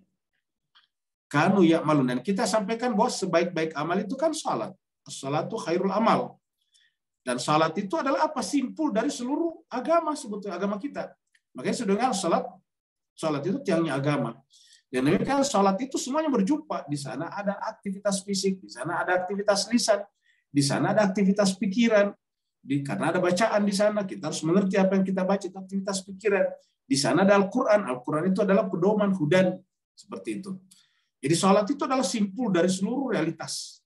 [SPEAKER 1] Kanu ya'malun, dan kita sampaikan bahwa sebaik-baik amal itu kan salat. As-salatu khairul amal. Dan salat itu adalah apa? Simpul dari seluruh agama, sebetulnya agama kita. Makanya sedangkan salat itu tiangnya agama. Dan kan salat itu semuanya berjumpa. Di sana ada aktivitas fisik, di sana ada aktivitas lisan, di sana ada aktivitas pikiran. Karena ada bacaan di sana, kita harus mengerti apa yang kita baca, aktivitas pikiran. Di sana ada Al-Quran. Al-Quran itu adalah pedoman, hudan. Seperti itu. Jadi salat itu adalah simpul dari seluruh realitas.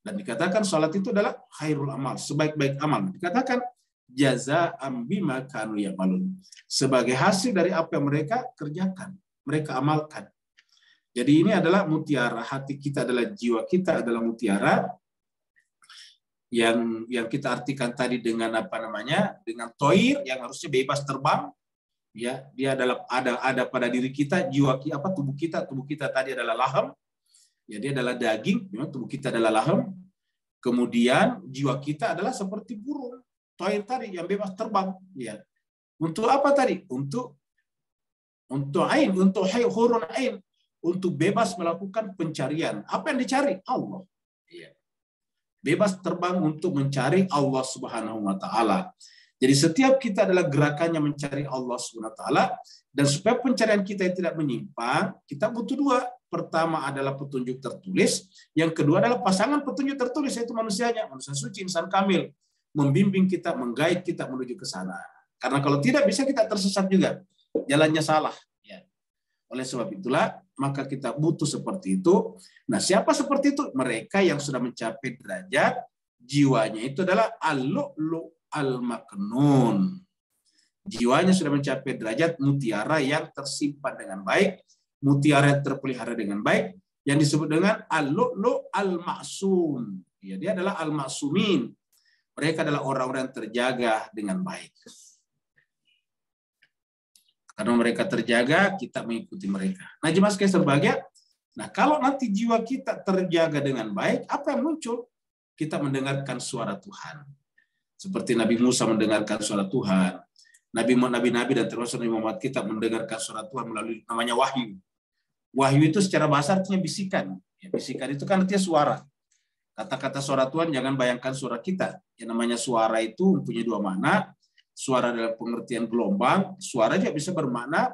[SPEAKER 1] Dan dikatakan salat itu adalah khairul amal, sebaik-baik amal. Dikatakan jazaa'am bima kanu ya'malun, sebagai hasil dari apa yang mereka kerjakan, mereka amalkan. Jadi ini adalah mutiara, hati kita adalah, jiwa kita adalah mutiara yang kita artikan tadi dengan apa namanya? Dengan toir yang harusnya bebas terbang. Ya, dia adalah ada pada diri kita, jiwa kita, tubuh kita tadi adalah laham. Ya, dia adalah daging, memang tubuh kita adalah laham. Kemudian jiwa kita adalah seperti burung, toir tadi yang bebas terbang. Ya. Untuk apa tadi? Untuk ain, untuk hurun ain, untuk bebas melakukan pencarian. Apa yang dicari? Allah. Ya. Bebas terbang untuk mencari Allah Subhanahu wa taala. Jadi setiap kita adalah gerakannya mencari Allah Subhanahu wa taala, dan supaya pencarian kita tidak menyimpang, kita butuh dua, pertama adalah petunjuk tertulis, yang kedua adalah pasangan petunjuk tertulis, yaitu manusianya, manusia suci, insan kamil, membimbing kita, menggait kita menuju ke sana. Karena kalau tidak bisa kita tersesat juga, jalannya salah. Ya. Oleh sebab itulah, maka kita butuh seperti itu. Nah, siapa seperti itu? Mereka yang sudah mencapai derajat jiwanya itu adalah al-lu'lu' al-maknun. Jiwanya sudah mencapai derajat mutiara yang tersimpan dengan baik, mutiara yang terpelihara dengan baik, yang disebut dengan al-lu'lu' al-ma'sum. Ya, dia adalah al-ma'sumin. Mereka adalah orang-orang yang terjaga dengan baik. Karena mereka terjaga, kita mengikuti mereka. Nah, jemaah sekalian berbahagia, nah kalau nanti jiwa kita terjaga dengan baik, apa yang muncul? Kita mendengarkan suara Tuhan. Seperti Nabi Musa mendengarkan suara Tuhan. Nabi-nabi dan termasuk Nabi Muhammad kita mendengarkan suara Tuhan melalui namanya wahyu. Wahyu itu secara bahasa artinya bisikan. Ya, bisikan itu kan artinya suara. Kata-kata suara Tuhan jangan bayangkan suara kita. Yang namanya suara itu mempunyai dua makna. Suara dalam pengertian gelombang, suara juga bisa bermakna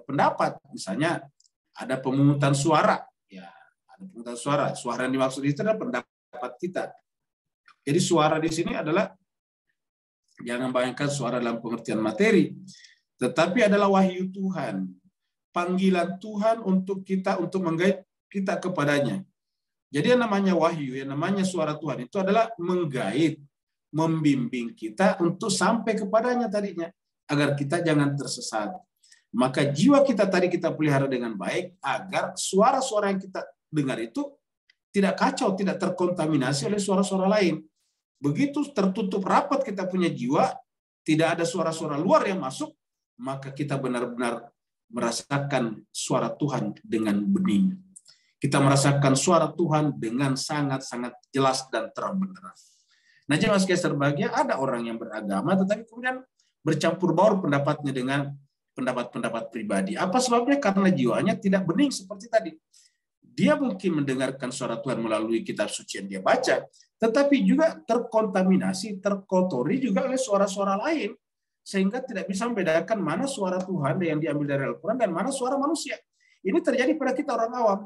[SPEAKER 1] pendapat. Misalnya ada pemungutan suara. Ya, ada pemungutan suara. Suara yang dimaksud itu adalah pendapat kita. Jadi suara di sini adalah jangan bayangkan suara dalam pengertian materi, tetapi adalah wahyu Tuhan, panggilan Tuhan untuk kita, untuk menggait kita kepadanya. Jadi yang namanya wahyu, yang namanya suara Tuhan itu adalah menggait, membimbing kita untuk sampai kepadanya tadinya, agar kita jangan tersesat. Maka jiwa kita tadi kita pelihara dengan baik, agar suara-suara yang kita dengar itu tidak kacau, tidak terkontaminasi oleh suara-suara lain. Begitu tertutup rapat kita punya jiwa, tidak ada suara-suara luar yang masuk, maka kita benar-benar merasakan suara Tuhan dengan bening. Kita merasakan suara Tuhan dengan sangat-sangat jelas dan terang benderang. Nah, jemaah sekalian berbahagia, ada orang yang beragama, tetapi kemudian bercampur baur pendapatnya dengan pendapat-pendapat pribadi. Apa sebabnya? Karena jiwanya tidak bening seperti tadi. Dia mungkin mendengarkan suara Tuhan melalui kitab suci yang dia baca, tetapi juga terkontaminasi, terkotori juga oleh suara-suara lain, sehingga tidak bisa membedakan mana suara Tuhan yang diambil dari Al-Quran dan mana suara manusia. Ini terjadi pada kita orang awam.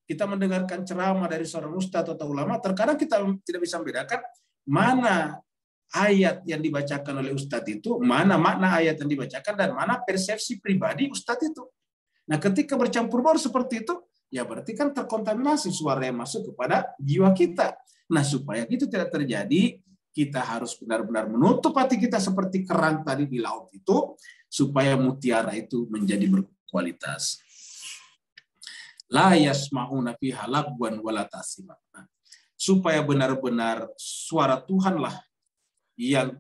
[SPEAKER 1] Kita mendengarkan ceramah dari seorang ustadz atau ulama, terkadang kita tidak bisa membedakan mana ayat yang dibacakan oleh ustadz itu, mana makna ayat yang dibacakan, dan mana persepsi pribadi ustadz itu. Nah, ketika bercampur baur seperti itu, ya berarti kan terkontaminasi suara yang masuk kepada jiwa kita. Nah, supaya itu tidak terjadi, kita harus benar-benar menutup hati kita seperti kerang tadi di laut itu, supaya mutiara itu menjadi berkualitas. La yasma'una fiha lagwan wala ta'sima. Supaya benar-benar suara Tuhanlah yang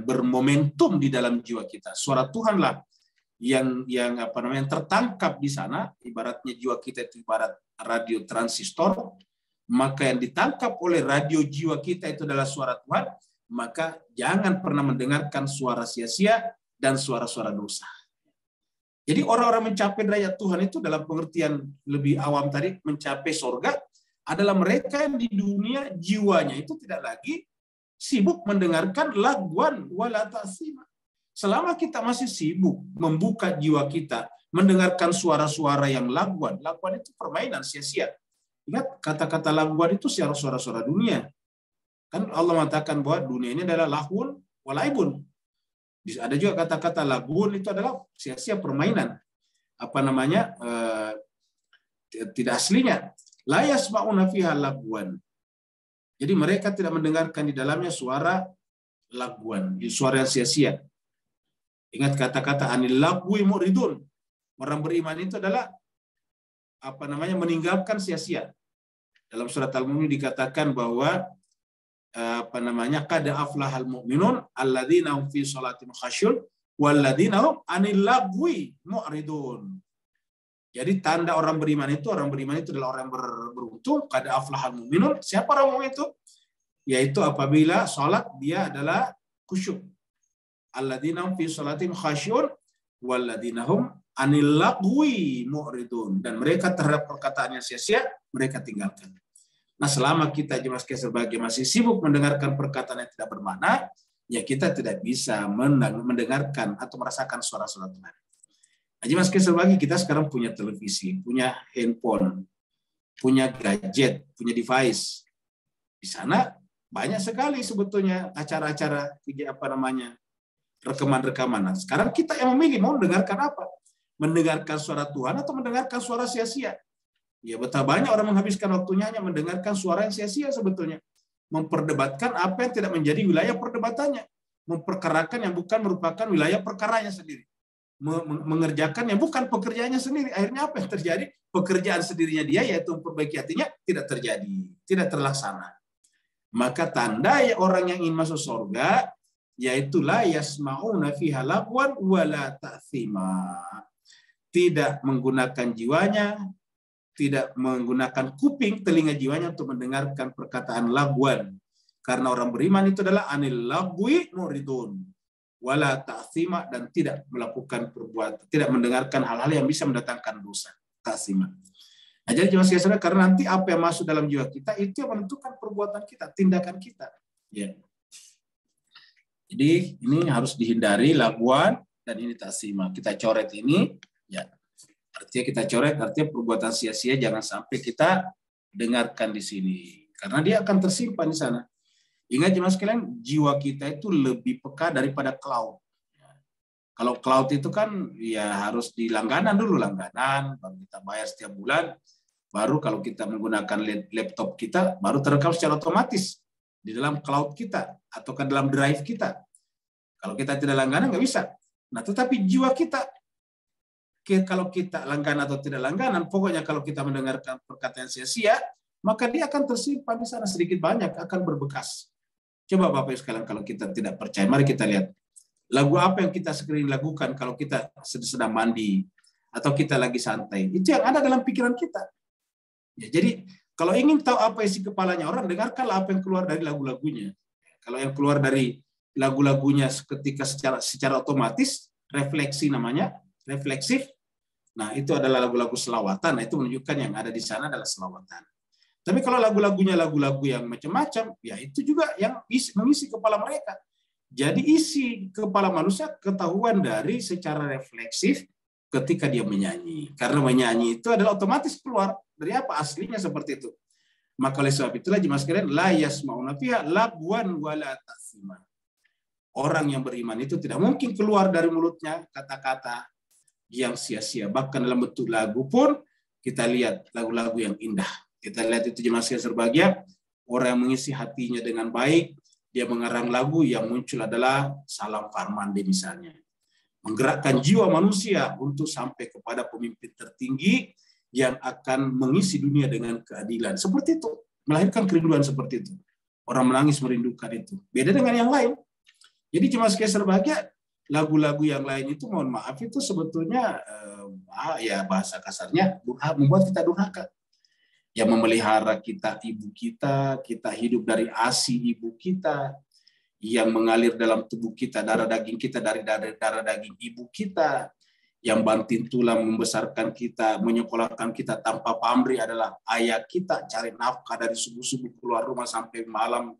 [SPEAKER 1] bermomentum di dalam jiwa kita. Suara Tuhanlah yang tertangkap di sana, ibaratnya jiwa kita itu ibarat radio transistor, maka yang ditangkap oleh radio jiwa kita itu adalah suara Tuhan, maka jangan pernah mendengarkan suara sia-sia dan suara-suara dosa. Jadi orang-orang mencapai derajat Tuhan itu dalam pengertian lebih awam tadi, mencapai surga, adalah mereka yang di dunia jiwanya itu tidak lagi sibuk mendengarkan lagwan wala ta'sima. Selama kita masih sibuk membuka jiwa kita, mendengarkan suara-suara yang lagwan. Lagwan itu permainan sia-sia. Ingat, kata-kata lagwan itu suara-suara dunia. Kan Allah mengatakan bahwa dunia ini adalah lahun walaibun. Ada juga kata-kata lagwan itu adalah sia-sia permainan. Tidak aslinya. La yasma'una fiha lagwan. Jadi mereka tidak mendengarkan di dalamnya suara lagwan, suara yang sia-sia. Ingat kata-kata anil lagwi muridun. Orang beriman itu adalah meninggalkan sia-sia. Dalam surat Al-Mu'min dikatakan bahwa qad aflahal mu'minun alladzina hum fi shalatihim khasyun walladzina hum anil lagwi mu'ridun. Jadi tanda orang beriman itu adalah orang yang beruntung. Qad aflahal mu'minun. Siapa orang mukmin itu? Yaitu apabila salat dia adalah khusyuk. Alladzina hum fi shalatihim khasyun walladzina hum anil lagwi mu'ridun. Dan mereka terhadap perkataan yang sia-sia mereka tinggalkan. Nah, selama kita jemaah sekalian sebagai masih sibuk mendengarkan perkataan yang tidak bermakna, ya kita tidak bisa mendengarkan atau merasakan suara-suara Tuhan. Jadi Mas Kaiser bagi kita sekarang punya televisi, punya handphone, punya gadget, punya device. Di sana banyak sekali sebetulnya acara-acara rekaman-rekaman. Nah, sekarang kita yang memilih mau mendengarkan apa? Mendengarkan suara Tuhan atau mendengarkan suara sia-sia? Ya, betapa banyak orang menghabiskan waktunya hanya mendengarkan suara yang sia-sia sebetulnya. Memperdebatkan apa yang tidak menjadi wilayah perdebatannya. Memperkarakan yang bukan merupakan wilayah perkaranya sendiri. Mengerjakan yang bukan pekerjaannya sendiri. Akhirnya apa yang terjadi? Pekerjaan sendirinya dia, yaitu memperbaiki hatinya, tidak terjadi. Tidak terlaksana. Maka tanda ya orang yang ingin masuk surga, yaitu la yasma'una fiha lagwan wala ta'thima. Tidak menggunakan jiwanya, tidak menggunakan kuping, telinga jiwanya untuk mendengarkan perkataan lagwan. Karena orang beriman itu adalah anil lagwi muridun. Wala ta'thima, dan tidak melakukan perbuatan, tidak mendengarkan hal-hal yang bisa mendatangkan dosa. Ta'thima. Nah, jadi jemaah sekalian, karena nanti apa yang masuk dalam jiwa kita itu yang menentukan perbuatan kita, tindakan kita. Ya. Jadi ini harus dihindari lagwan dan ini ta'thima. Kita coret ini, ya. Artinya kita coret, artinya perbuatan sia-sia jangan sampai kita dengarkan di sini. Karena dia akan tersimpan di sana. Ingat jemaah sekalian, jiwa kita itu lebih peka daripada cloud. Kalau cloud itu kan ya harus di langganan dulu, langganan, baru kita bayar setiap bulan, baru kalau kita menggunakan laptop kita, baru terekam secara otomatis di dalam cloud kita, atau ke dalam drive kita. Kalau kita tidak langganan, nggak bisa. Nah, tetapi jiwa kita, kalau kita langganan atau tidak langganan, pokoknya kalau kita mendengarkan perkataan sia-sia, maka dia akan tersimpan di sana sedikit banyak, akan berbekas. Coba Bapak sekalian, kalau kita tidak percaya, mari kita lihat. Lagu apa yang kita sering lakukan kalau kita sedang mandi, atau kita lagi santai. Itu yang ada dalam pikiran kita. Ya, jadi, kalau ingin tahu apa isi kepalanya orang, dengarkanlah apa yang keluar dari lagu-lagunya. Kalau yang keluar dari lagu-lagunya ketika secara otomatis, refleksi namanya, refleksif. Nah, itu adalah lagu-lagu selawatan. Nah, itu menunjukkan yang ada di sana adalah selawatan. Tapi kalau lagu-lagunya lagu-lagu yang macam-macam, ya itu juga yang mengisi kepala mereka. Jadi isi kepala manusia ketahuan dari secara refleksif ketika dia menyanyi. Karena menyanyi itu adalah otomatis keluar dari apa aslinya seperti itu. Maka oleh sebab itulah jemaah sekalian, la yasma'una fiha lagwan wala ta'thima. Orang yang beriman itu tidak mungkin keluar dari mulutnya kata-kata yang sia-sia. Bahkan dalam bentuk lagu pun kita lihat lagu-lagu yang indah. Kita lihat itu jemaah sekalian berbahagia, orang yang mengisi hatinya dengan baik, dia mengarang lagu yang muncul adalah Salam Farmandi misalnya. Menggerakkan jiwa manusia untuk sampai kepada pemimpin tertinggi yang akan mengisi dunia dengan keadilan. Seperti itu, melahirkan kerinduan seperti itu. Orang menangis merindukan itu. Beda dengan yang lain. Jadi jemaah sekalian berbahagia, lagu-lagu yang lain itu mohon maaf itu sebetulnya ya bahasa kasarnya membuat kita durhaka. Yang memelihara kita, ibu kita, kita hidup dari ASI ibu kita, yang mengalir dalam tubuh kita, darah daging kita dari darah daging ibu kita, yang banting tulang membesarkan kita, menyekolahkan kita tanpa pamrih adalah ayah kita, cari nafkah dari subuh-subuh keluar rumah sampai malam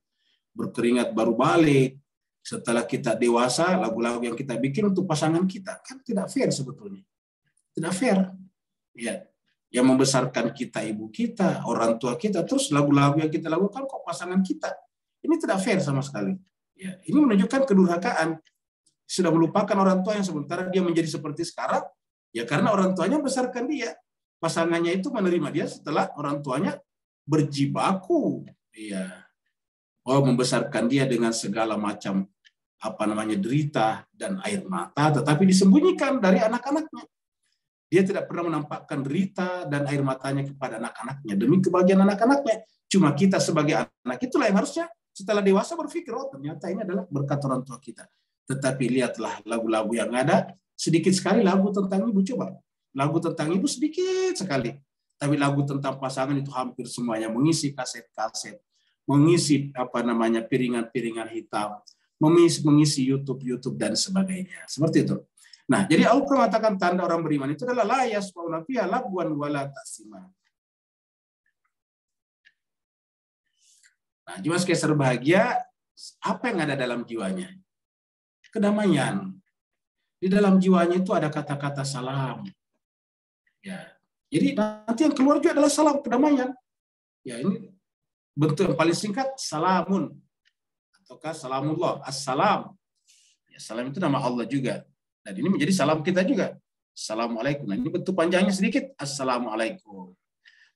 [SPEAKER 1] berkeringat baru balik. Setelah kita dewasa, lagu-lagu yang kita bikin untuk pasangan kita, kan tidak fair sebetulnya. Tidak fair. Ya. Yang membesarkan kita, ibu kita, orang tua kita, terus lagu-lagu yang kita lakukan kok pasangan kita. Ini tidak fair sama sekali. Ya, ini menunjukkan kedurhakaan. Sudah melupakan orang tua yang sementara dia menjadi seperti sekarang, ya karena orang tuanya membesarkan dia. Pasangannya itu menerima dia setelah orang tuanya berjibaku. Ya. Oh, membesarkan dia dengan segala macam derita dan air mata, tetapi disembunyikan dari anak-anaknya. Dia tidak pernah menampakkan derita dan air matanya kepada anak-anaknya demi kebahagiaan anak-anaknya. Cuma kita sebagai anak itulah yang harusnya setelah dewasa berpikir, oh ternyata ini adalah berkat orang tua kita. Tetapi lihatlah lagu-lagu yang ada, sedikit sekali lagu tentang ibu. Coba, lagu tentang ibu sedikit sekali. Tapi lagu tentang pasangan itu hampir semuanya, mengisi kaset-kaset, mengisi piringan-piringan hitam, mengisi YouTube dan sebagainya. Seperti itu. Nah, jadi Allah mengatakan tanda orang beriman itu adalah la yasma'una fiha lagwan wala ta'thima. Nah, jiwa sekalian berbahagia, apa yang ada dalam jiwanya? Kedamaian. Di dalam jiwanya itu ada kata-kata salam. Ya. Jadi nanti yang keluar juga adalah salam kedamaian. Ya, ini bentuk yang paling singkat salamun ataukah salamullah, assalam. Ya, salam itu nama Allah juga. Dan ini menjadi salam kita juga. Assalamualaikum. Nah, ini bentuk panjangnya sedikit. Assalamualaikum.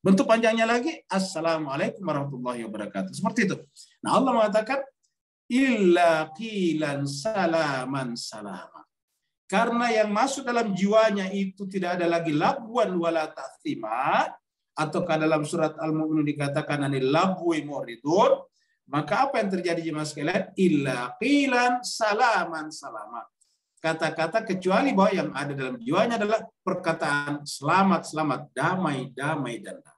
[SPEAKER 1] Bentuk panjangnya lagi. Assalamualaikum warahmatullahi wabarakatuh. Seperti itu. Nah, Allah mengatakan illa qilan salaman salama. Karena yang masuk dalam jiwanya itu tidak ada lagi labwan wala ta'thima, ataukah dalam surat Al-Mu'minun dikatakan anil labwi muridun, maka apa yang terjadi jemaah sekalian? Illa qilan salaman salama. Kata-kata kecuali bahwa yang ada dalam jiwanya adalah perkataan selamat, selamat, damai, damai, dan damai.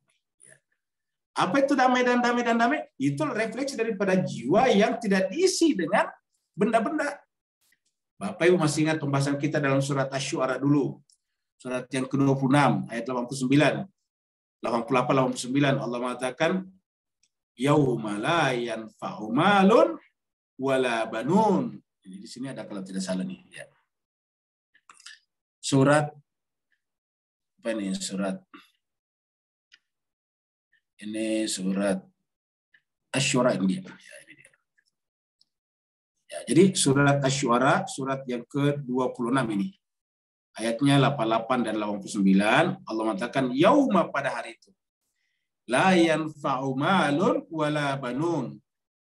[SPEAKER 1] Apa itu damai dan damai dan damai? Itu refleksi daripada jiwa yang tidak diisi dengan benda-benda. Bapak Ibu masih ingat pembahasan kita dalam surat Asy-Syu'ara dulu. Surat yang ke-26 ayat 89. 88-89 Allah mengatakan yauma la yanfa'u malun wala banun. Jadi di sini ada kalau tidak salah nih ya. Surat apa ini? Surat Asy-Syu'ara ini dia. Ya, ini dia. Ya, jadi surat Asy-Syu'ara surat yang ke-26 ini. Ayatnya 88 dan 89 Allah mengatakan yauma pada hari itu la yanfa'u malun wala banun.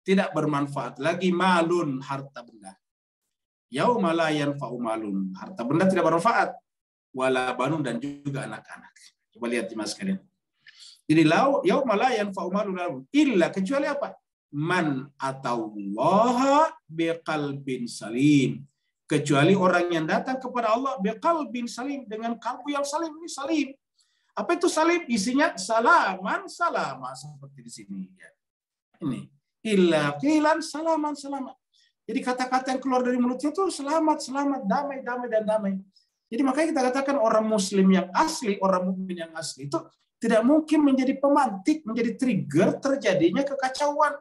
[SPEAKER 1] Tidak bermanfaat lagi malun harta benda. Yauma la yanfa'u malun, harta benda tidak bermanfaat. Wala banun dan juga anak-anak. Coba lihat di mas kalian. Jadi yauma la yanfa'u malun illa kecuali apa? Man atallaha biqalbin salim. Kecuali orang yang datang kepada Allah biqalbin salim, dengan kalbu yang salim. Ini salim. Apa itu salim? Isinya salaman salama seperti di sini ya. Ini illa qilan salaman salama. Jadi kata-kata yang keluar dari mulutnya itu selamat, selamat, damai, damai, dan damai. Jadi makanya kita katakan orang muslim yang asli, orang mukmin yang asli itu tidak mungkin menjadi pemantik, menjadi trigger terjadinya kekacauan,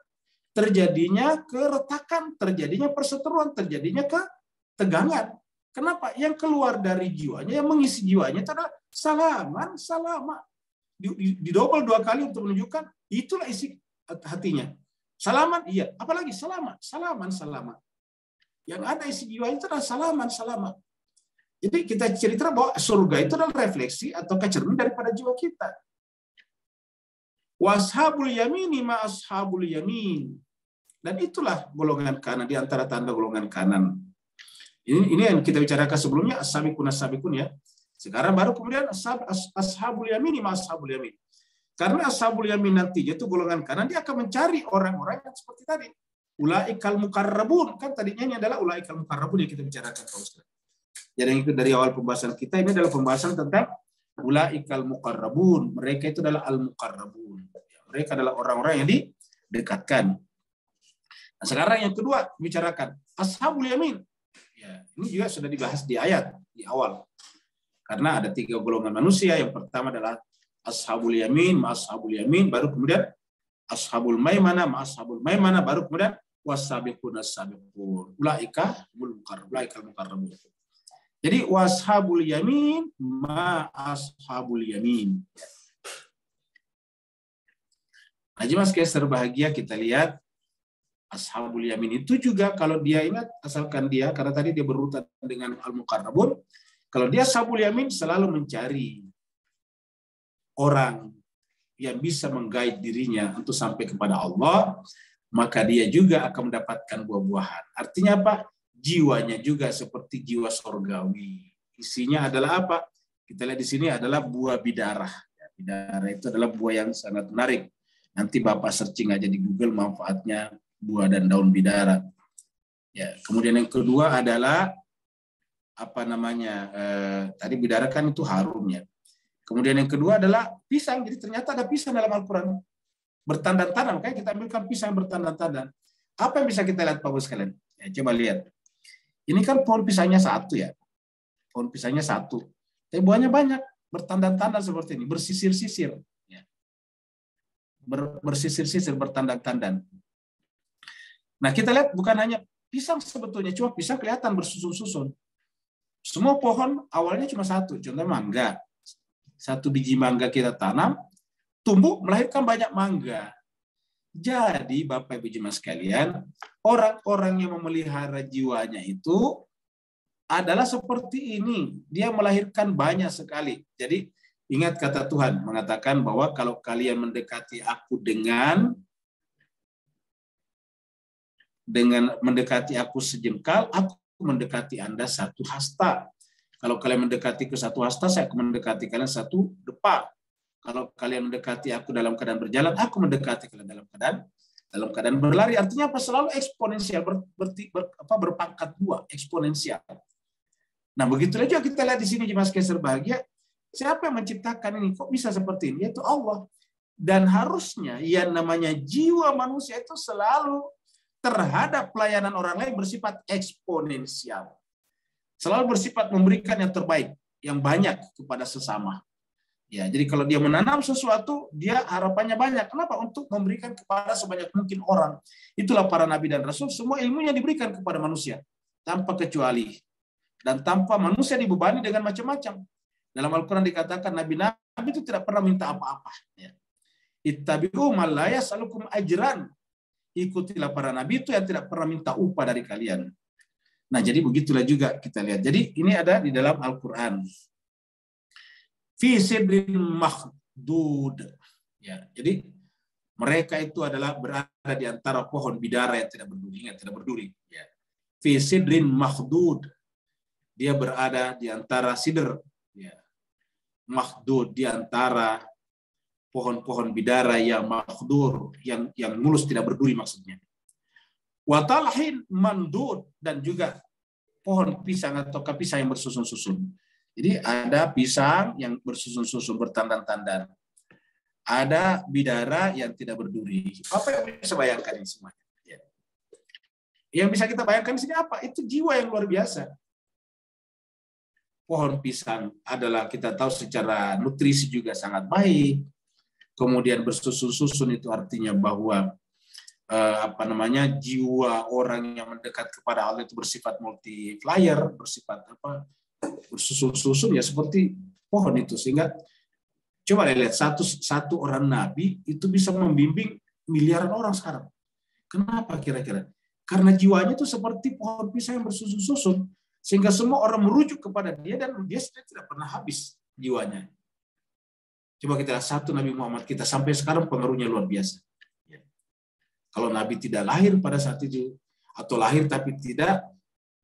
[SPEAKER 1] terjadinya keretakan, terjadinya perseteruan, terjadinya ketegangan. Kenapa? Yang keluar dari jiwanya, yang mengisi jiwanya itu adalah salaman, salama. Didobel 2 kali untuk menunjukkan itulah isi hatinya. Salaman, iya. Apalagi salaman, salaman, salama. Yang ada isi jiwanya itu adalah salaman, salama. Jadi kita cerita bahwa surga itu adalah refleksi atau kecermin daripada jiwa kita. Washabul yamini ma ashabul yamin. Dan itulah golongan kanan, di antara tanda golongan kanan. Ini yang kita bicarakan sebelumnya, as-sabiqun as-sabiqun ya. Sekarang baru kemudian ashabul yamin ma ashabul yamin. Karena ashabul yamin nanti itu golongan kanan, dia akan mencari orang-orang yang seperti tadi. Ulaikal muqarrabun, kan tadinya ini adalah ulaikal muqarrabun yang kita bicarakan Pak Ustaz. Jadi itu dari awal pembahasan kita, ini adalah pembahasan tentang ulaikal muqarrabun. Mereka itu adalah al-muqarrabun. Mereka adalah orang-orang yang didekatkan. Nah, sekarang yang kedua bicarakan ashabul yamin. Ya, ini juga sudah dibahas di ayat di awal. Karena ada 3 golongan manusia. Yang pertama adalah ashabul yamin, ma ashabul yamin, baru kemudian ashabul maimana, ma ashabul maimana, baru kemudian wasabiqun as-sabiqun. Ulaika ulaikal muqarrabun. Jadi washabul yamin, ma ashabul yamin. Nah, jemaah sekalian berbahagia, kita lihat ashabul yamin itu juga kalau dia ingat, asalkan dia, karena tadi dia berurutan dengan al-muqarrabun, kalau dia ashabul yamin selalu mencari orang yang bisa menggait dirinya untuk sampai kepada Allah, maka dia juga akan mendapatkan buah-buahan. Artinya apa? Jiwanya juga seperti jiwa surgawi. Isinya adalah apa? Kita lihat di sini adalah buah bidarah. Bidarah itu adalah buah yang sangat menarik. Nanti Bapak searching aja di Google manfaatnya buah dan daun bidara. Ya, kemudian yang kedua adalah apa namanya? Tadi bidara kan itu harum ya. Kemudian yang kedua adalah pisang. Jadi ternyata ada pisang dalam Al-Qur'an. Bertandan-tandan, makanya kita ambilkan pisang bertandan-tandan. Apa yang bisa kita lihat Pak Bos sekalian? Ya, coba lihat. Ini kan pohon pisangnya satu ya. Pohon pisangnya satu. Tapi buahnya banyak, bertandan-tandan seperti ini, bersisir-sisir. Ya. Bersisir-sisir, bertandan-tandan. Nah, kita lihat bukan hanya pisang sebetulnya, cuma pisang kelihatan bersusun-susun. Semua pohon awalnya cuma satu, contohnya mangga. Satu biji mangga kita tanam, tumbuh melahirkan banyak mangga. Jadi Bapak Ibu Jemaah sekalian, orang-orang yang memelihara jiwanya itu adalah seperti ini. Dia melahirkan banyak sekali. Jadi ingat kata Tuhan mengatakan bahwa kalau kalian mendekati aku dengan mendekati aku sejengkal, aku mendekati Anda satu hasta. Kalau kalian mendekati ke satu hasta, saya akan mendekati kalian satu depa. Kalau kalian mendekati aku dalam keadaan berjalan, aku mendekati kalian dalam keadaan berlari. Artinya apa? Selalu eksponensial, berpangkat dua, eksponensial. Nah, begitulah juga kita lihat di sini Jemaah sekalian berbahagia. Siapa yang menciptakan ini? Kok bisa seperti ini? Yaitu Allah. Dan harusnya yang namanya jiwa manusia itu selalu terhadap pelayanan orang lain bersifat eksponensial. Selalu bersifat memberikan yang terbaik, yang banyak kepada sesama. Ya, jadi kalau dia menanam sesuatu, dia harapannya banyak. Kenapa? Untuk memberikan kepada sebanyak mungkin orang. Itulah para nabi dan rasul, semua ilmunya diberikan kepada manusia tanpa kecuali. Dan tanpa manusia dibebani dengan macam-macam. Dalam Al-Quran dikatakan nabi-nabi itu tidak pernah minta apa-apa. Ya. Ittabi'u man la yas'alukum ajran. Ikutilah para nabi itu yang tidak pernah minta upah dari kalian. Nah, jadi begitulah juga kita lihat. Jadi ini ada di dalam Al-Quran. Fi sidrin makhdud. Ya, jadi mereka itu adalah berada di antara pohon bidara yang tidak berduri. Ingat, tidak berduri. Ya. Fi sidrin makhdud. Dia berada di antara sidr. Ya. Makhdud, di antara pohon-pohon bidara yang makhdur, yang mulus tidak berduri maksudnya. Wa talhin mandud, dan juga pohon pisang atau pisang yang bersusun-susun. Jadi ada pisang yang bersusun-susun bertandan-tandan. Ada bidara yang tidak berduri. Apa yang bisa bayangkan ini semuanya? Ya. Yang bisa kita bayangkan di sini apa? Itu jiwa yang luar biasa. Pohon pisang adalah kita tahu secara nutrisi juga sangat baik. Kemudian bersusun-susun itu artinya bahwa jiwa orang yang mendekat kepada Allah itu bersifat multiplier, bersifat bersusun-susun ya seperti pohon itu. Sehingga coba lihat satu orang nabi itu bisa membimbing miliaran orang sekarang. Kenapa kira-kira? Karena jiwanya itu seperti pohon pisang yang bersusun-susun, sehingga semua orang merujuk kepada dia dan dia tidak pernah habis jiwanya. Coba kita lihat satu Nabi Muhammad kita sampai sekarang pengaruhnya luar biasa. Kalau Nabi tidak lahir pada saat itu, atau lahir tapi tidak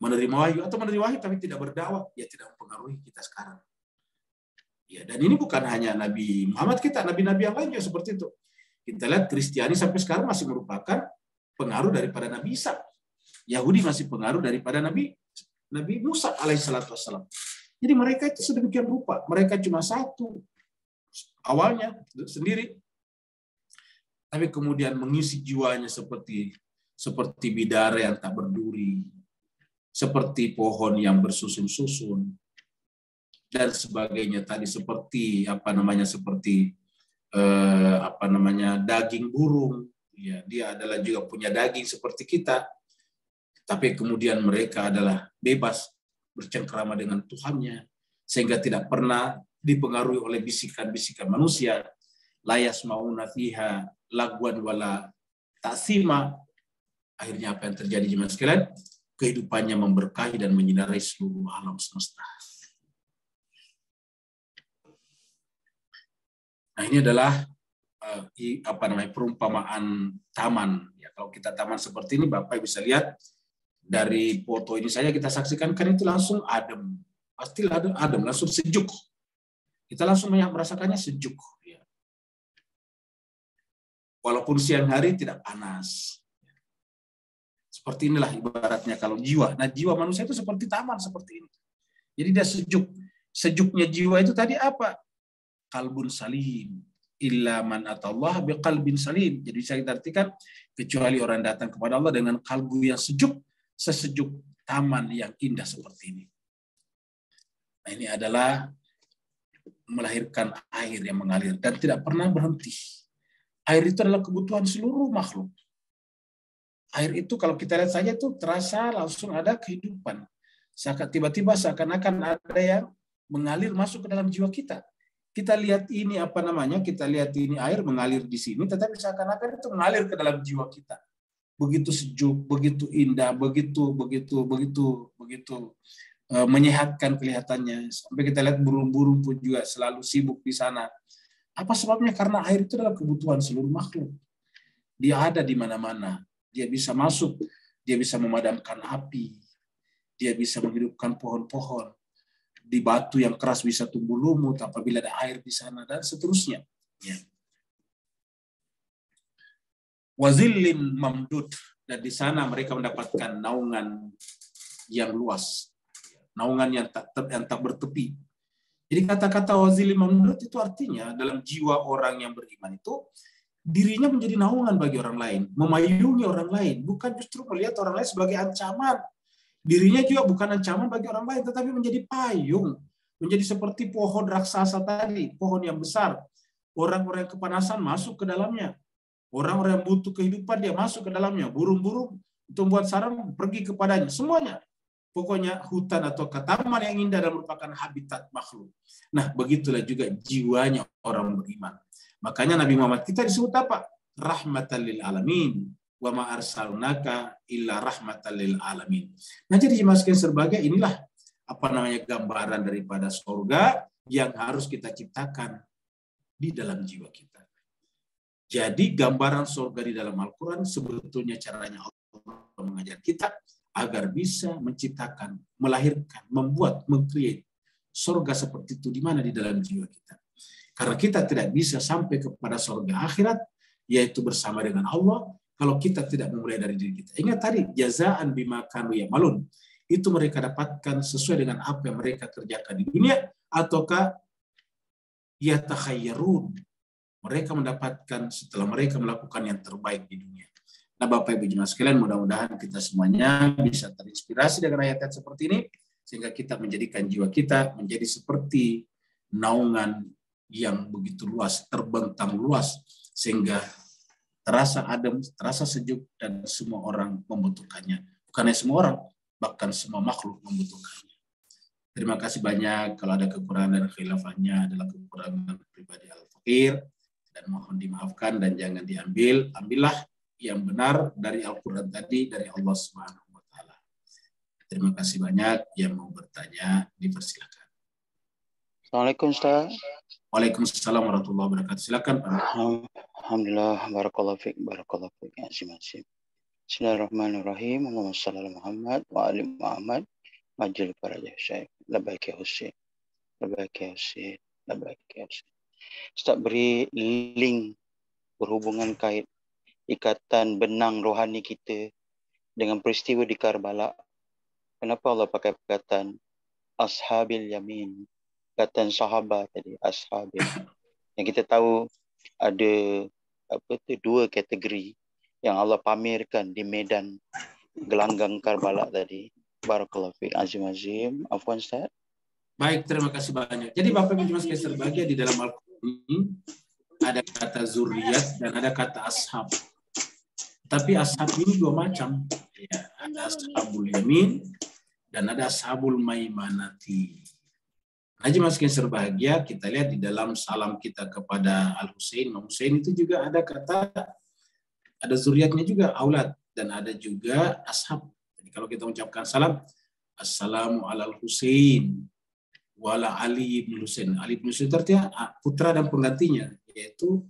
[SPEAKER 1] menerima wahyu, atau menerima wahyu tapi tidak berdakwah, ya tidak mempengaruhi kita sekarang. Ya, dan ini bukan hanya Nabi Muhammad kita, nabi-nabi yang lain juga seperti itu. Kita lihat Kristiani sampai sekarang masih merupakan pengaruh daripada Nabi Isa. Yahudi masih pengaruh daripada Nabi Musa alaihissalatu wassalam. Jadi mereka itu sedemikian rupa. Mereka cuma satu awalnya sendiri, tapi kemudian mengisi jiwanya seperti bidara yang tak berduri, seperti pohon yang bersusun-susun, dan sebagainya tadi, seperti daging burung. Ya, dia adalah juga punya daging seperti kita, tapi kemudian mereka adalah bebas bercengkrama dengan Tuhannya, sehingga tidak pernah dipengaruhi oleh bisikan-bisikan manusia. La yasma'una fiha lagwan wala ta'sima. Akhirnya apa yang terjadi jemaah sekalian? Kehidupannya memberkahi dan menyinari seluruh alam semesta. Nah, ini adalah perumpamaan taman. Ya, kalau kita taman seperti ini, Bapak bisa lihat dari foto ini saja kita saksikan, kan itu langsung adem. Pasti adem, langsung sejuk. Kita langsung merasakannya sejuk. Ya. Walaupun siang hari tidak panas. Seperti inilah ibaratnya kalau jiwa. Nah, jiwa manusia itu seperti taman seperti ini. Jadi dia sejuk. Sejuknya jiwa itu tadi apa? Qalbun salim. Illa man atallah biqalbin salim. Jadi saya artikan, kecuali orang datang kepada Allah dengan kalbu yang sejuk, sesejuk taman yang indah seperti ini. Nah, ini adalah melahirkan air yang mengalir dan tidak pernah berhenti. Air itu adalah kebutuhan seluruh makhluk. Air itu kalau kita lihat saja itu terasa langsung ada kehidupan. Tiba-tiba seakan-akan ada yang mengalir masuk ke dalam jiwa kita. Kita lihat ini kita lihat ini air mengalir di sini, tetapi seakan-akan itu mengalir ke dalam jiwa kita. Begitu sejuk, begitu indah, begitu menyehatkan kelihatannya. Sampai kita lihat burung-burung pun juga selalu sibuk di sana. Apa sebabnya? Karena air itu adalah kebutuhan seluruh makhluk. Dia ada di mana-mana. Dia bisa masuk, dia bisa memadamkan api, dia bisa menghidupkan pohon-pohon. Di batu yang keras bisa tumbuh lumut apabila ada air di sana, dan seterusnya. Ya. Wazillin mamdud, dan di sana mereka mendapatkan naungan yang luas, naungan yang tak bertepi. Jadi kata-kata wazillin mamdud itu artinya dalam jiwa orang yang beriman itu dirinya menjadi naungan bagi orang lain, memayungi orang lain, bukan justru melihat orang lain sebagai ancaman. Dirinya juga bukan ancaman bagi orang lain, tetapi menjadi payung, menjadi seperti pohon raksasa tadi, pohon yang besar. Orang-orang yang kepanasan masuk ke dalamnya. Orang-orang yang butuh kehidupan dia masuk ke dalamnya. Burung-burung untuk membuat sarang pergi kepadanya. Semuanya. Pokoknya hutan atau taman yang indah dan merupakan habitat makhluk. Nah, begitulah juga jiwanya orang beriman. Makanya Nabi Muhammad kita disebut apa? Rahmatan lil alamin. Wa ma arsalnaka illa rahmatan lil alamin. Nah, jadi jemaah sekalian serbahagia, inilah gambaran daripada surga yang harus kita ciptakan di dalam jiwa kita. Jadi gambaran surga di dalam Al-Quran sebetulnya caranya Allah mengajar kita agar bisa menciptakan, melahirkan, membuat, meng-create surga seperti itu di mana di dalam jiwa kita. Karena kita tidak bisa sampai kepada surga akhirat, yaitu bersama dengan Allah, kalau kita tidak memulai dari diri kita. Ingat tadi, jazaan bima kanu ya'malun. Itu mereka dapatkan sesuai dengan apa yang mereka kerjakan di dunia, ataukah yatakhayyarun. Mereka mendapatkan setelah mereka melakukan yang terbaik di dunia. Nah, Bapak Ibu jemaah sekalian, mudah-mudahan kita semuanya bisa terinspirasi dengan ayat-ayat seperti ini, sehingga kita menjadikan jiwa kita menjadi seperti naungan yang begitu luas, terbentang luas, sehingga terasa adem, terasa sejuk, dan semua orang membutuhkannya. Bukan hanya semua orang, bahkan semua makhluk membutuhkannya. Terima kasih banyak. Kalau ada kekurangan dan khilafahnya adalah kekurangan pribadi al-fakir, dan mohon dimaafkan dan jangan diambil. Ambillah yang benar dari Al-Quran tadi, dari Allah Subhanahu wa Ta'ala. Terima kasih banyak. Yang mau bertanya, dipersilakan.
[SPEAKER 4] Assalamualaikum Ustaz.
[SPEAKER 1] Waalaikumsalam warahmatullahi wabarakatuh. Silakan Pak.
[SPEAKER 4] Alhamdulillah, barakallahu fiik, Asim. Bismillahirrahmanirrahim. Allahumma shalli ala Muhammad wa ali Muhammad. Majil para syekh. Labaik ya Husain. Labaik ya Husain. Labaik ya Husain. Ustaz, beri link berhubungan kait ikatan benang rohani kita dengan peristiwa di Karbala. Kenapa Allah pakai perkataan ashabil yamin? Perkataan sahabat tadi, ashabil. Yang kita tahu ada dua kategori yang Allah pamerkan di medan gelanggang Karbala tadi. Barakallahu fiik azim. Afwan Ustaz.
[SPEAKER 1] Baik, terima kasih banyak. Jadi Bapak Ibu jemaah sekalian berbahagia, di dalam Al-Quran ini ada kata zuriyat dan ada kata ashab. Tapi ashab ini dua macam. Ya, ada ashabul yamin dan ada ashabul maimanati. Nah, jemaah sekalian berbahagia, kita lihat di dalam salam kita kepada Al-Husain, Imam Husain itu juga ada kata, ada zuriatnya juga, aulad, dan ada juga ashab. Jadi kalau kita mengucapkan salam, assalamu alal Husain wala Ali bin Husain. Ali bin Husain artinya putra dan penggantinya, yaitu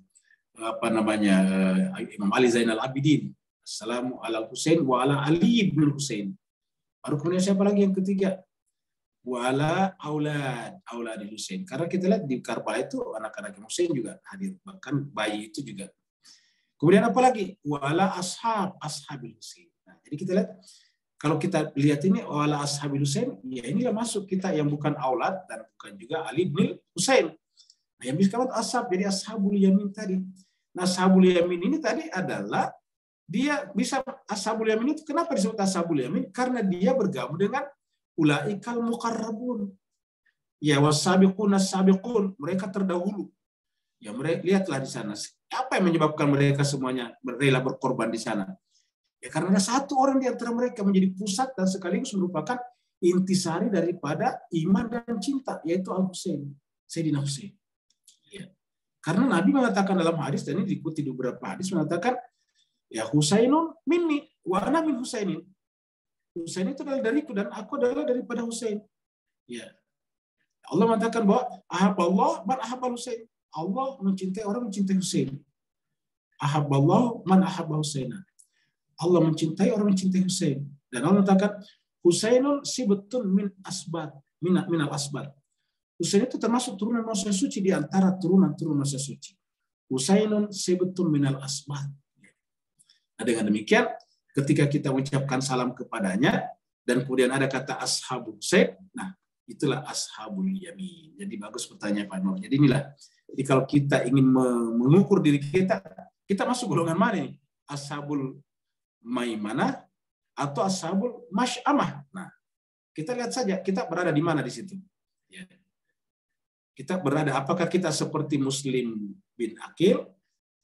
[SPEAKER 1] Imam Ali Zainal Abidin. Assalamu alal Husain wa ala Ali bin Husain. Baru kemudian siapa lagi yang ketiga? Wala aulad Husain. Karena kita lihat di Karbala itu anak-anak Husain juga hadir, bahkan bayi itu juga. Kemudian apa lagi? Wala ashabil Husain. Nah, jadi kita lihat, kalau kita lihat ini wala ashabil Husain, ya inilah masuk kita yang bukan aulad dan bukan juga Ali bin Husain. Nah, yang disebut ashab, jadi ashabul yamin tadi. Nah, ashabul yamin ini tadi adalah dia bisa, ashabul yamin itu kenapa disebut ashabul yamin? Karena dia bergabung dengan ulaikal muqarrabun. Ya, wasabiqun as-sabiqun, mereka terdahulu. Ya, mereka lihatlah di sana. Apa yang menyebabkan mereka semuanya rela berkorban di sana? Ya, karena ada satu orang di antara mereka menjadi pusat dan sekaligus merupakan intisari daripada iman dan cinta, yaitu Al-Husain, Sayyidina Husain. Ya. Karena Nabi mengatakan dalam hadis, dan ini diikuti di beberapa hadis, mengatakan, ya Husainun minni, wa ana min Husainin. Husain itu adalah dariku, dan aku adalah daripada Husain. Ya. Allah mengatakan bahwa ahabballah man ahabbal Husain. Allah mencintai orang mencintai Husain. Ahabballah man ahabba Husaina. Allah mencintai orang mencintai Husain. Dan Allah mengatakan Husainun sibtun min asbat, minal asbat. Husain itu termasuk turunan manusia suci di antara turunan-turunan manusia suci. Husainun sibtun minal asbat. Nah, dengan demikian, ketika kita mengucapkan salam kepadanya, dan kemudian ada kata ashabul Husain, nah itulah ashabul yamin. Jadi bagus pertanyaan Pak Nur. Jadi inilah, jadi kalau kita ingin mengukur diri kita, kita masuk golongan mana nih? Ashabul maimanah atau ashabul masy'amah. Nah, kita lihat saja kita berada di mana di situ. Ya. Kita berada, apakah kita seperti Muslim bin Aqil,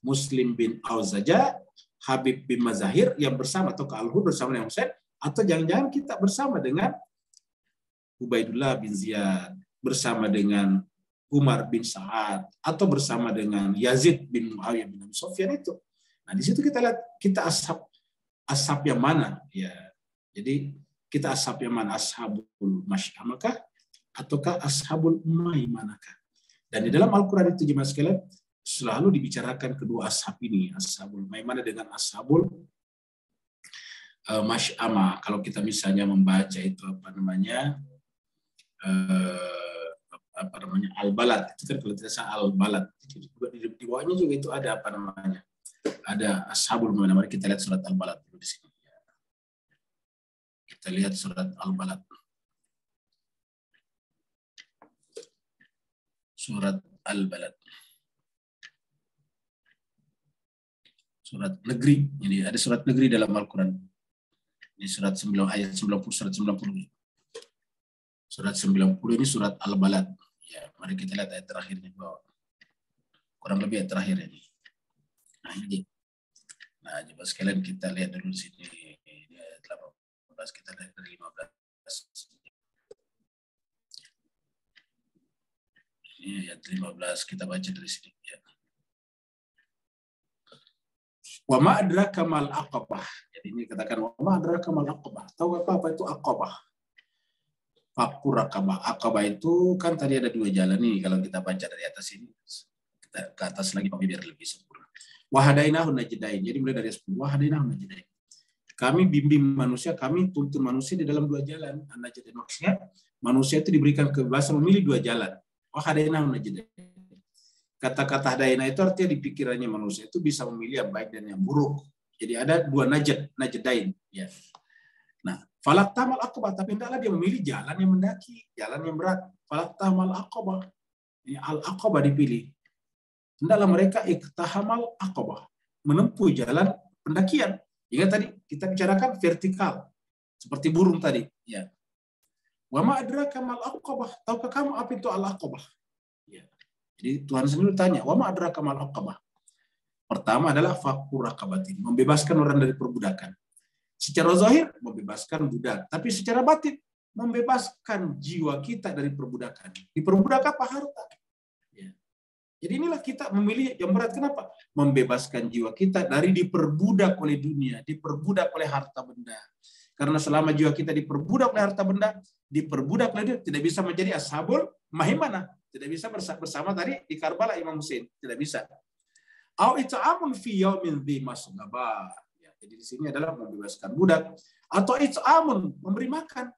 [SPEAKER 1] Muslim bin Auzaja, Habib bin Mazahir yang bersama, atau Al-Hud bersama dengan Husain, atau jangan-jangan kita bersama dengan Ubaidullah bin Ziyad, bersama dengan Umar bin Sa'ad, atau bersama dengan Yazid bin Muawiyah bin Abi Sufyan itu. Nah, di situ kita lihat kita ashab yang mana, ya. Jadi kita ashab yang mana, ashabul masy'amakah ataukah ashabul maimanakah? Dan di dalam Al-Qur'an itu jemaah sekalian selalu dibicarakan kedua ashab ini, ashabul maimanah dengan ashabul masy'amah. Kalau kita misalnya membaca itu Al-Balad, itu kan kalau tidak salah Al-Balad. Di bawahnya juga itu ada ada ashabul maimanah. Mari kita lihat surat Al-Balad dulu di sini. Kita lihat surat Al-Balad. Surat Al-Balad. Surat negeri. Jadi ada surat negeri dalam Al-Quran. Ini surat 9 ayat 90, surat 90. Surat 90 ini surat Al-Balad. Ya, mari kita lihat ayat terakhirnya bahwa kurang lebih ayat terakhir ini. Nah, ini. Nah, coba sekalian kita lihat dulu di sini. Ini ayat 18, kita lihat dari 15. Ini ayat 15, kita baca dari sini. Ya. Wa ma adraka mal aqabah. Jadi ini katakan wa ma adraka mal aqabah. Tahu apa itu aqabah? Fakku Raqabah. Aqabah itu kan tadi ada dua jalan nih kalau kita baca dari atas ini. Kita ke atas lagi biar lebih sempurna. Wa hadainahu najdain. Jadi mulai dari 10. Wa hadainahu najdain. Kami bimbing manusia, kami tuntun manusia di dalam dua jalan. Najdain maksudnya manusia itu diberikan kebebasan memilih dua jalan. Wa hadainahu najdain. Kata-kata hadaina itu artinya di pikirannya manusia itu bisa memilih yang baik dan yang buruk. Jadi ada dua najdain. Ya. Nah, falaqtamal aqabah, tapi hendaklah dia memilih jalan yang mendaki, jalan yang berat. Falaqtamal aqabah. Ini al-aqabah dipilih. Hendaklah mereka iktahamal aqabah, menempuh jalan pendakian. Ingat tadi kita bicarakan vertikal, seperti burung tadi. Ya. Wa ma adraka mal aqabah. Tahukah kamu apa itu al-aqabah? Ya. Jadi Tuhan sendiri tanya, wa ma adraka mal aqabah. Pertama adalah fakku raqabatin, membebaskan orang dari perbudakan. Secara zahir membebaskan budak, tapi secara batin membebaskan jiwa kita dari perbudakan. Diperbudak apa? Harta. Ya. Jadi inilah kita memilih yang berat. Kenapa? Membebaskan jiwa kita dari diperbudak oleh dunia, diperbudak oleh harta benda. Karena selama jiwa kita diperbudak oleh harta benda, diperbudak oleh dunia, tidak bisa menjadi ashabul maimanah. Tidak bisa bersama tadi di Karbala Imam Husain. Tidak bisa. Au it'amun fi yaumin dhi masghaba. Jadi di sini adalah membebaskan budak atau it'amun, memberi makan.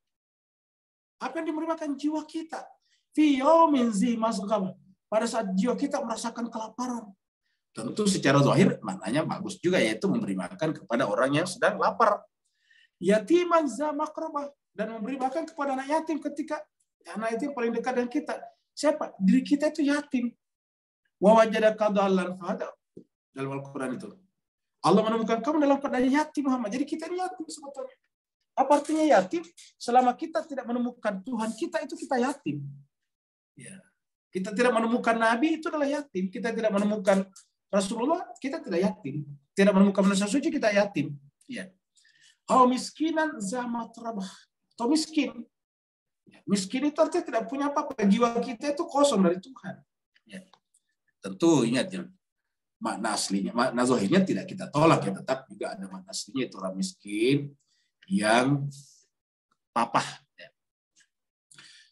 [SPEAKER 1] Apa yang diberi makan? Jiwa kita. Fi yaumin dhi masghaba. Pada saat jiwa kita merasakan kelaparan. Tentu secara zahir maknanya bagus juga, yaitu memberi makan kepada orang yang sedang lapar. Yatiman za maqrabah, dan memberi makan kepada anak yatim ketika anak yatim paling dekat dengan kita. Siapa? Diri kita itu yatim. Wa wajadaka dhallan fahada. Dalam Al-Qur'an itu. Allah menemukan kamu dalam keadaan yatim, Muhammad. Jadi kita ini yatim sebetulnya. Apa artinya yatim? Selama kita tidak menemukan Tuhan kita, itu kita yatim. Ya. Kita tidak menemukan Nabi, itu adalah yatim. Kita tidak menemukan Rasulullah, kita tidak yatim. Tidak menemukan manusia suci, kita yatim. Ya. Au miskinan za matrabah. Atau miskin. Miskin itu artinya tidak punya apa-apa. Jiwa kita itu kosong dari Tuhan. Ya. Tentu ingat ya, makna aslinya, makna zahirnya tidak kita tolak ya, tetap juga ada makna aslinya itu orang miskin yang papah. Ya.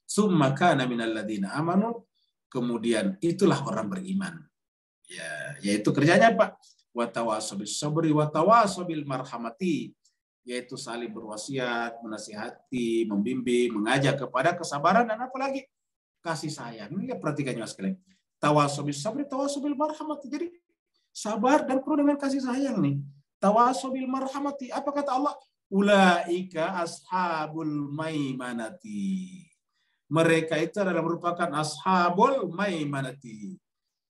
[SPEAKER 1] Summa kana minal ladzina amanu, kemudian itulah orang beriman. Ya, yaitu kerjanya apa? Wa tawassaw bis sabri wa tawassaw bil marhamati, yaitu saling berwasiat, menasihati, membimbing, mengajak kepada kesabaran dan apalagi kasih sayang. Ini ya perhatikan Mas sekalian. Tawassaw bis sabri, tawassaw bil marhamati. Jadi sabar dan penuh dengan kasih sayang nih. Tawassaw bil marhamati. Apa kata Allah? Ulaika ashabul maimanati. Mereka itu adalah merupakan ashabul maimanati.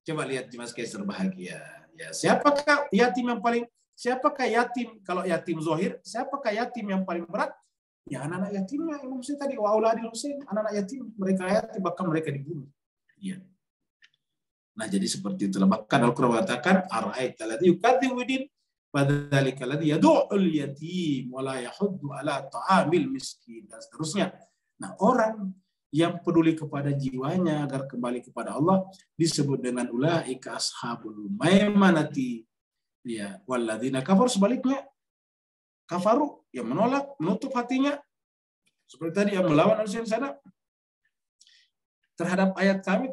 [SPEAKER 1] Coba lihat Mas Kaiser bahagia. Ya, siapakah yatim yang paling, siapakah yatim kalau yatim zahir, siapakah yatim yang paling berat? Ya anak-anak yatimnya Imam Husain tadi, wa auladil Husain, anak-anak yatim, mereka yatim bahkan mereka dibunuh. Ya. Nah, jadi seperti itulah. Bahkan Al-Qur'an mengatakan ara'aita alladzi yukadzibu bid-din fadzalika alladzi yad'ul yatim wa la yahuddu ala ta'amil miskin dan seterusnya. Nah, orang yang peduli kepada jiwanya agar kembali kepada Allah disebut dengan ulaika ashabul maimanati. Ya, walladzina kafaru, sebaliknya kafaru yang menolak, menutup hatinya seperti tadi yang melawan manusia di sana terhadap ayat kami,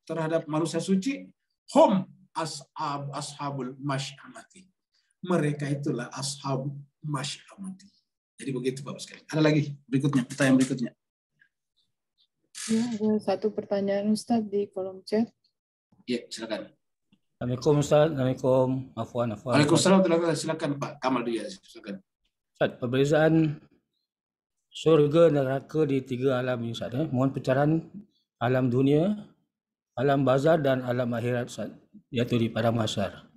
[SPEAKER 1] terhadap manusia suci, hum ashabul masyamati. Mereka itulah ashab masyamati. Jadi begitu Bapak sekalian. Ada lagi berikutnya, pertanyaan berikutnya.
[SPEAKER 5] Ya, ada satu pertanyaan Ustaz di kolom chat.
[SPEAKER 1] Ya, silakan.
[SPEAKER 6] Assalamualaikum Ustaz. Assalamualaikum. Afwan.
[SPEAKER 1] Waalaikumsalam. Silakan Pak Kamal dia. Silakan.
[SPEAKER 6] Ustaz, perbezaan surga dan neraka di 3 alam ini Ustaz. Mohon pencerahan alam dunia, alam barzah dan alam akhirat Ustaz, iaitu di padang mahsyar.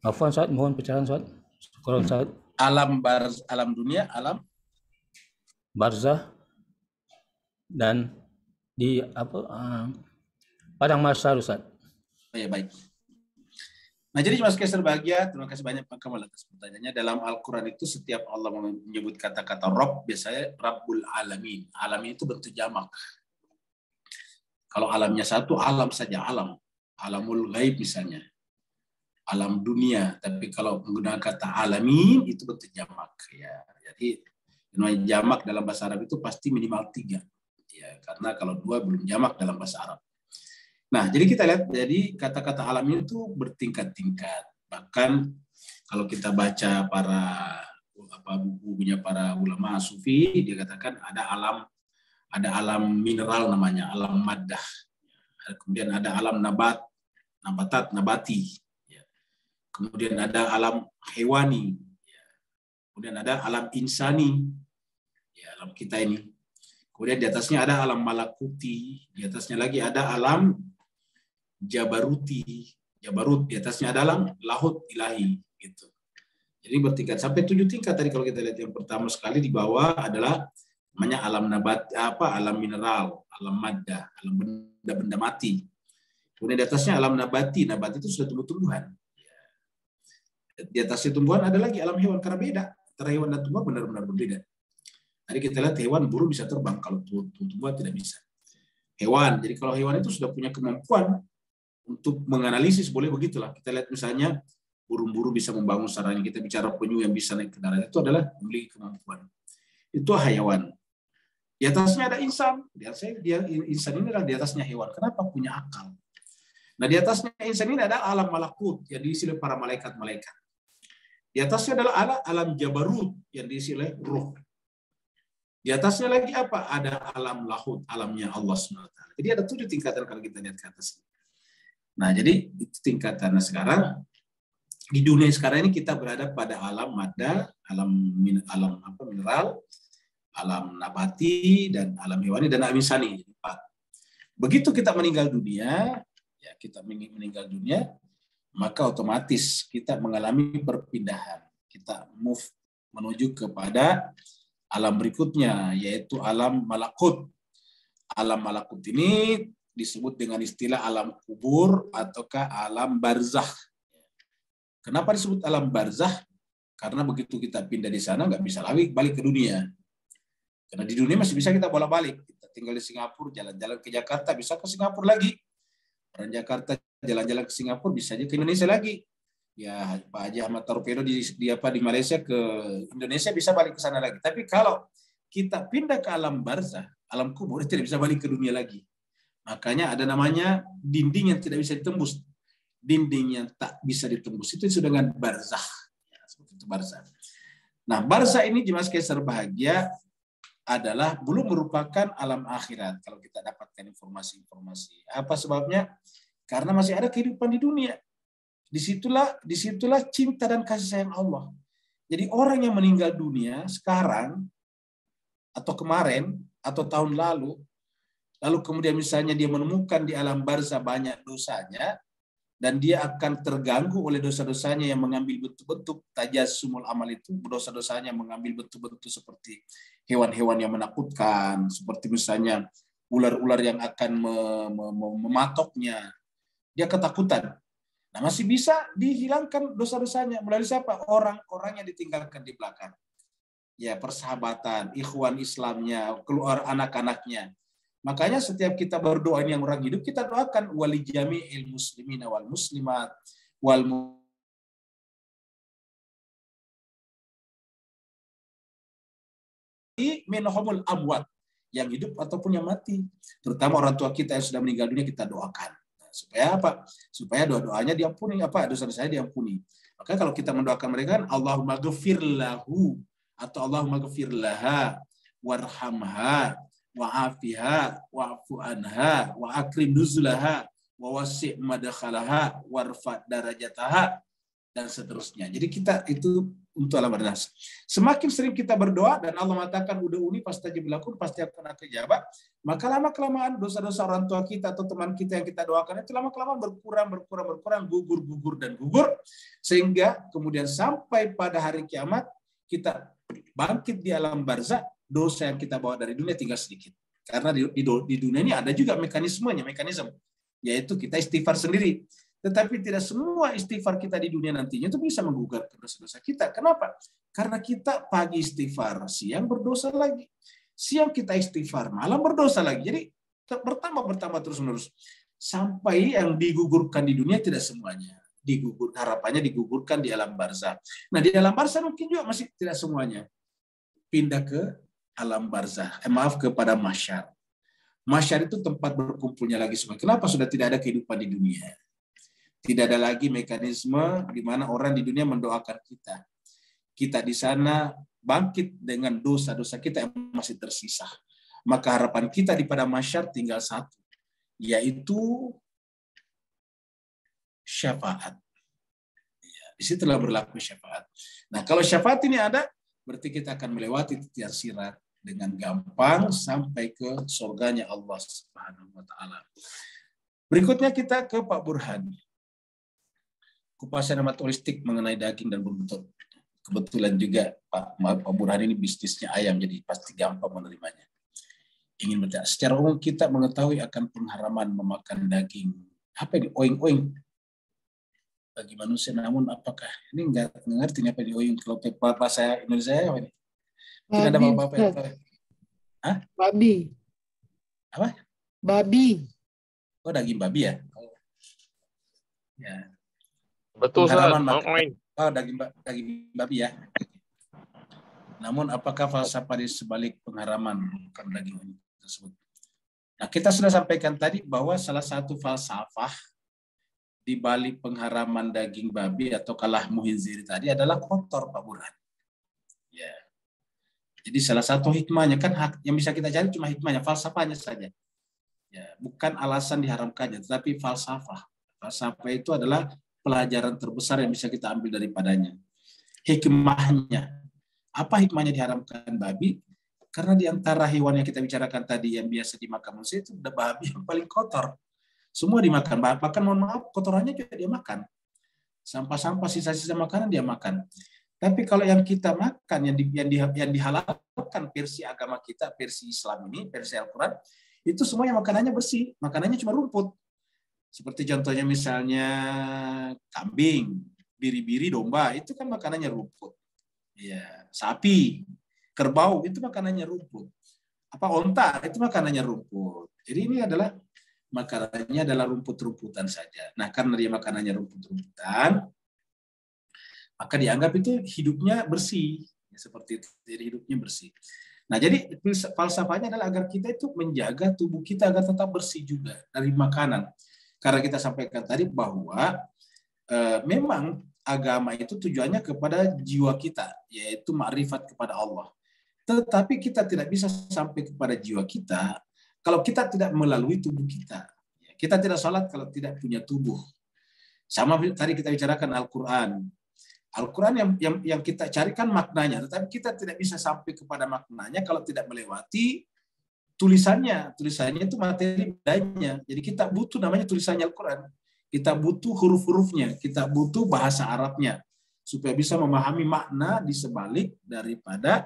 [SPEAKER 6] Afwan Ustaz, mohon pencerahan Ustaz. Syukur Ustaz.
[SPEAKER 1] Alam dunia, alam
[SPEAKER 6] barzah dan di padang mahsyar Ustaz.
[SPEAKER 1] Oh ya, baik. Nah, jadi Mas Kaiser bahagia, terima kasih banyak Pak Kamal atas pertanyaannya. Dalam Al-Quran itu setiap Allah menyebut kata-kata Rabb, biasanya Rabbul Alamin. Alamin itu bentuk jamak. Kalau alamnya satu, alam saja, alam. Alamul ghaib misalnya. Alam dunia. Tapi kalau menggunakan kata alamin, itu bentuk jamak. Ya, jadi jamak dalam bahasa Arab itu pasti minimal 3. Ya, karena kalau 2 belum jamak dalam bahasa Arab. Nah, jadi kita lihat, jadi kata-kata alam itu bertingkat-tingkat. Bahkan kalau kita baca bukunya para ulama sufi, dia katakan ada alam mineral namanya, alam maddah. Kemudian ada alam nabati. Kemudian ada alam hewani. Kemudian ada alam insani. Ya, alam kita ini. Kemudian di atasnya ada alam malakuti, di atasnya lagi ada alam jabarut, di atasnya ada alam lahut ilahi gitu. Jadi bertingkat sampai 7 tingkat tadi kalau kita lihat. Yang pertama sekali di bawah adalah namanya alam alam mineral, alam madda, alam benda-benda mati. Kemudian di atasnya alam nabati itu sudah tumbuh-tumbuhan. Di atasnya tumbuhan ada lagi alam hewan, karena beda antara hewan dan tumbuhan, benar-benar berbeda. Tadi kita lihat hewan, burung bisa terbang, kalau tumbuhan tidak bisa. Hewan, jadi kalau hewan itu sudah punya kemampuan untuk menganalisis, boleh begitulah. Kita lihat misalnya burung-burung bisa membangun sarangnya. Kita bicara penyu yang bisa naik ke darat, itu adalah memiliki kemampuan. Itu hayawan. Di atasnya ada insan. Insan ini adalah di atasnya hewan. Kenapa? Punya akal. Nah, di atasnya insan ini ada alam malakut yang diisi oleh para malaikat-malaikat. Di atasnya adalah alam jabarut yang diisi oleh ruh. Di atasnya lagi apa? Ada alam lahut, alamnya Allah SWT. Jadi ada 7 tingkatan kalau kita lihat ke atas. Nah, jadi itu tingkatan. Nah, sekarang di dunia sekarang ini kita berada pada alam madda, alam mineral, alam nabati, dan alam hewani, dan alam insani. Begitu kita meninggal dunia, maka otomatis kita mengalami perpindahan. Kita move menuju kepada alam berikutnya, yaitu alam malakut. Alam malakut ini disebut dengan istilah alam kubur ataukah alam barzah. Kenapa disebut alam barzah? Karena begitu kita pindah di sana nggak bisa lagi balik ke dunia. Karena di dunia masih bisa kita bolak-balik. tinggal di Singapura, jalan-jalan ke Jakarta, bisa ke Singapura lagi. Orang Jakarta jalan-jalan ke Singapura, bisa aja ke Indonesia lagi. Ya, Pak Haji Ahmad Torpedo di Malaysia ke Indonesia, bisa balik ke sana lagi. Tapi kalau kita pindah ke alam barzah, alam kubur, tidak bisa balik ke dunia lagi. Makanya ada namanya dinding yang tidak bisa ditembus. Dinding yang tak bisa ditembus itu sudah dengan barzah. Ya, seperti itu barzah. Nah, barzah ini jemaah sekalian berbahagia adalah belum merupakan alam akhirat kalau kita dapatkan informasi-informasi. Apa sebabnya? Karena masih ada kehidupan di dunia. Disitulah cinta dan kasih sayang Allah. Jadi orang yang meninggal dunia sekarang atau kemarin atau tahun lalu kemudian misalnya dia menemukan di alam barzah banyak dosanya, dan dia akan terganggu oleh dosa-dosanya yang mengambil bentuk-bentuk tajasumul amal, itu dosa-dosanya mengambil bentuk-bentuk seperti hewan-hewan yang menakutkan, seperti misalnya ular-ular yang akan mematoknya. Dia ketakutan. Nah, masih bisa dihilangkan dosa-dosanya melalui siapa? Orang-orang yang ditinggalkan di belakang. Ya, persahabatan, ikhwan Islamnya, keluar anak-anaknya. Makanya setiap kita berdoa ini yang orang hidup, kita doakan wali jami'il muslimina wal muslimat wal minhumul amwat, yang hidup ataupun yang mati. Terutama orang tua kita yang sudah meninggal dunia, kita doakan. Nah, supaya apa? Supaya doa-doanya diampuni, dosa-dosanya diampuni. Maka kalau kita mendoakan mereka, Allahumma ghfir lahu atau Allahumma ghfir laha warhamha wa'afiha wa'fu anha wa akrim nuzulaha wa wasi' madkhalaha warfa darajataha, dan seterusnya. Jadi kita itu untuk alam barzah. Semakin sering kita berdoa dan Allah mengatakan ud'uni fastajib lakum, pasti akan aku jawab, maka lama-kelamaan dosa-dosa orang tua kita atau teman kita yang kita doakan itu lama-kelamaan berkurang, gugur, sehingga kemudian sampai pada hari kiamat kita bangkit di alam barzah, dosa yang kita bawa dari dunia tinggal sedikit. Karena di dunia ini ada juga mekanisme, yaitu kita istighfar sendiri. Tetapi tidak semua istighfar kita di dunia nantinya itu bisa menggugurkan dosa-dosa kita. Kenapa? Karena kita pagi istighfar, siang berdosa lagi. Siang kita istighfar, malam berdosa lagi. Jadi bertambah terus-menerus. Sampai yang digugurkan di dunia tidak semuanya. Harapannya digugurkan di alam barzah. Nah, di alam barzah mungkin juga masih tidak semuanya. Pindah ke alam barzah. Kepada mahsyar. Mahsyar itu tempat berkumpulnya lagi semua. Kenapa? Sudah tidak ada kehidupan di dunia. Tidak ada lagi mekanisme di mana orang di dunia mendoakan kita. Kita di sana bangkit dengan dosa-dosa kita yang masih tersisa. Maka harapan kita di pada mahsyar tinggal satu, yaitu syafaat. Di situlah berlaku syafaat. Nah, kalau syafaat ini ada, berarti kita akan melewati titian sirat dengan gampang sampai ke surganya Allah Subhanahu wa taala. Berikutnya kita ke Pak Burhan. Kupasan amat holistik mengenai daging dan berbentuk. Kebetulan juga Pak Burhan ini bisnisnya ayam, jadi pasti gampang menerimanya. Ingin bertanya, secara umum kita mengetahui akan pengharaman memakan daging. Apa ini oing-oing bagi manusia, namun apakah ini nggak ngerti apa ini oing? Kalau bahasa Indonesia apa ini? Tidak ada bapak-bapak yang tahu. Hah?
[SPEAKER 5] Babi.
[SPEAKER 1] Apa?
[SPEAKER 5] Babi.
[SPEAKER 1] Oh, daging babi ya? Oh. Ya.
[SPEAKER 7] Betul,
[SPEAKER 1] Oh, daging babi ya. Namun apakah falsafah di sebalik pengharaman makan daging tersebut? Nah, kita sudah sampaikan tadi bahwa salah satu falsafah di balik pengharaman daging babi atau kalah muhinziri tadi adalah kotor, Pak Burhan. Ya. Jadi salah satu hikmahnya kan yang bisa kita cari cuma hikmahnya, falsafahnya saja. Ya, bukan alasan diharamkannya, tetapi falsafah. Falsafah itu adalah pelajaran terbesar yang bisa kita ambil daripadanya. Hikmahnya. Apa hikmahnya diharamkan babi? Karena di antara hewan yang kita bicarakan tadi yang biasa dimakan manusia itu udah babi yang paling kotor. Semua dimakan. Bahkan mohon maaf, kotorannya juga dia makan. Sampah-sampah, sisa-sisa makanan dia makan. Tapi kalau yang kita makan, yang dihalalkan versi agama kita, versi Islam ini, versi Al-Quran, itu semuanya makanannya bersih. Makanannya cuma rumput. Seperti contohnya misalnya kambing, biri-biri, domba, itu kan makanannya rumput. Ya, sapi, kerbau, itu makanannya rumput. onta, itu makanannya rumput. Jadi ini adalah makanannya adalah rumput-rumputan saja. Nah, karena dia makanannya rumput-rumputan, maka dianggap itu hidupnya bersih. Ya, seperti itu, jadi hidupnya bersih. Nah, jadi falsafahnya adalah agar kita itu menjaga tubuh kita agar tetap bersih juga dari makanan. Karena kita sampaikan tadi bahwa memang agama itu tujuannya kepada jiwa kita, yaitu ma'rifat kepada Allah. Tetapi kita tidak bisa sampai kepada jiwa kita kalau kita tidak melalui tubuh kita. Kita tidak sholat kalau tidak punya tubuh. Sama tadi kita bicarakan Al-Quran. Al-Quran yang kita carikan maknanya, tetapi kita tidak bisa sampai kepada maknanya kalau tidak melewati tulisannya. Tulisannya itu materi bedanya. Jadi kita butuh namanya tulisannya Al-Quran. Kita butuh huruf-hurufnya, kita butuh bahasa Arabnya, supaya bisa memahami makna di sebalik daripada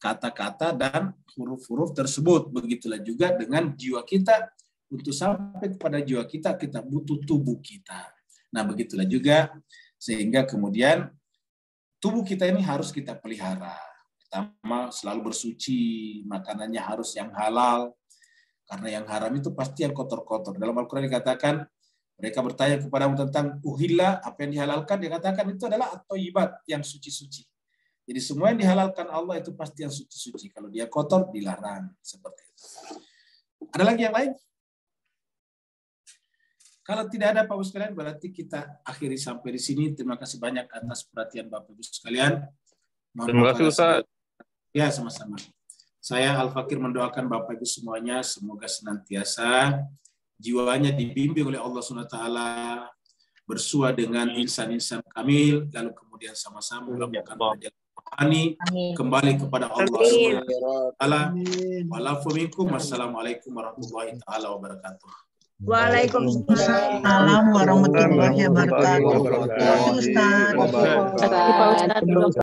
[SPEAKER 1] kata-kata dan huruf-huruf tersebut. Begitulah juga dengan jiwa kita. Untuk sampai kepada jiwa kita, kita butuh tubuh kita. Nah, begitulah juga sehingga kemudian tubuh kita ini harus kita pelihara. Pertama, selalu bersuci, makanannya harus yang halal. Karena yang haram itu pasti yang kotor-kotor. Dalam Al-Quran dikatakan, mereka bertanya kepadamu tentang uhilla, apa yang dihalalkan, dia katakan itu adalah at-thayyibat, yang suci-suci. Jadi semua yang dihalalkan Allah itu pasti yang suci-suci. Kalau dia kotor, dilarang. Seperti itu. Ada lagi yang lain? Kalau tidak ada Pak Ibu sekalian, berarti kita akhiri sampai di sini. Terima kasih banyak atas perhatian Bapak Ibu sekalian.
[SPEAKER 2] Terima kasih Ustaz.
[SPEAKER 1] Ya, sama-sama. Saya Al-Fakir mendoakan Bapak Ibu semuanya, semoga senantiasa jiwanya dibimbing oleh Allah SWT, bersua dengan insan-insan kamil, lalu kemudian sama-sama melakukan perjalanan rohani kembali kepada Allah SWT. Wassalamualaikum warahmatullahi wabarakatuh.
[SPEAKER 3] Waalaikumsalam warahmatullahi wabarakatuh. Ustaz.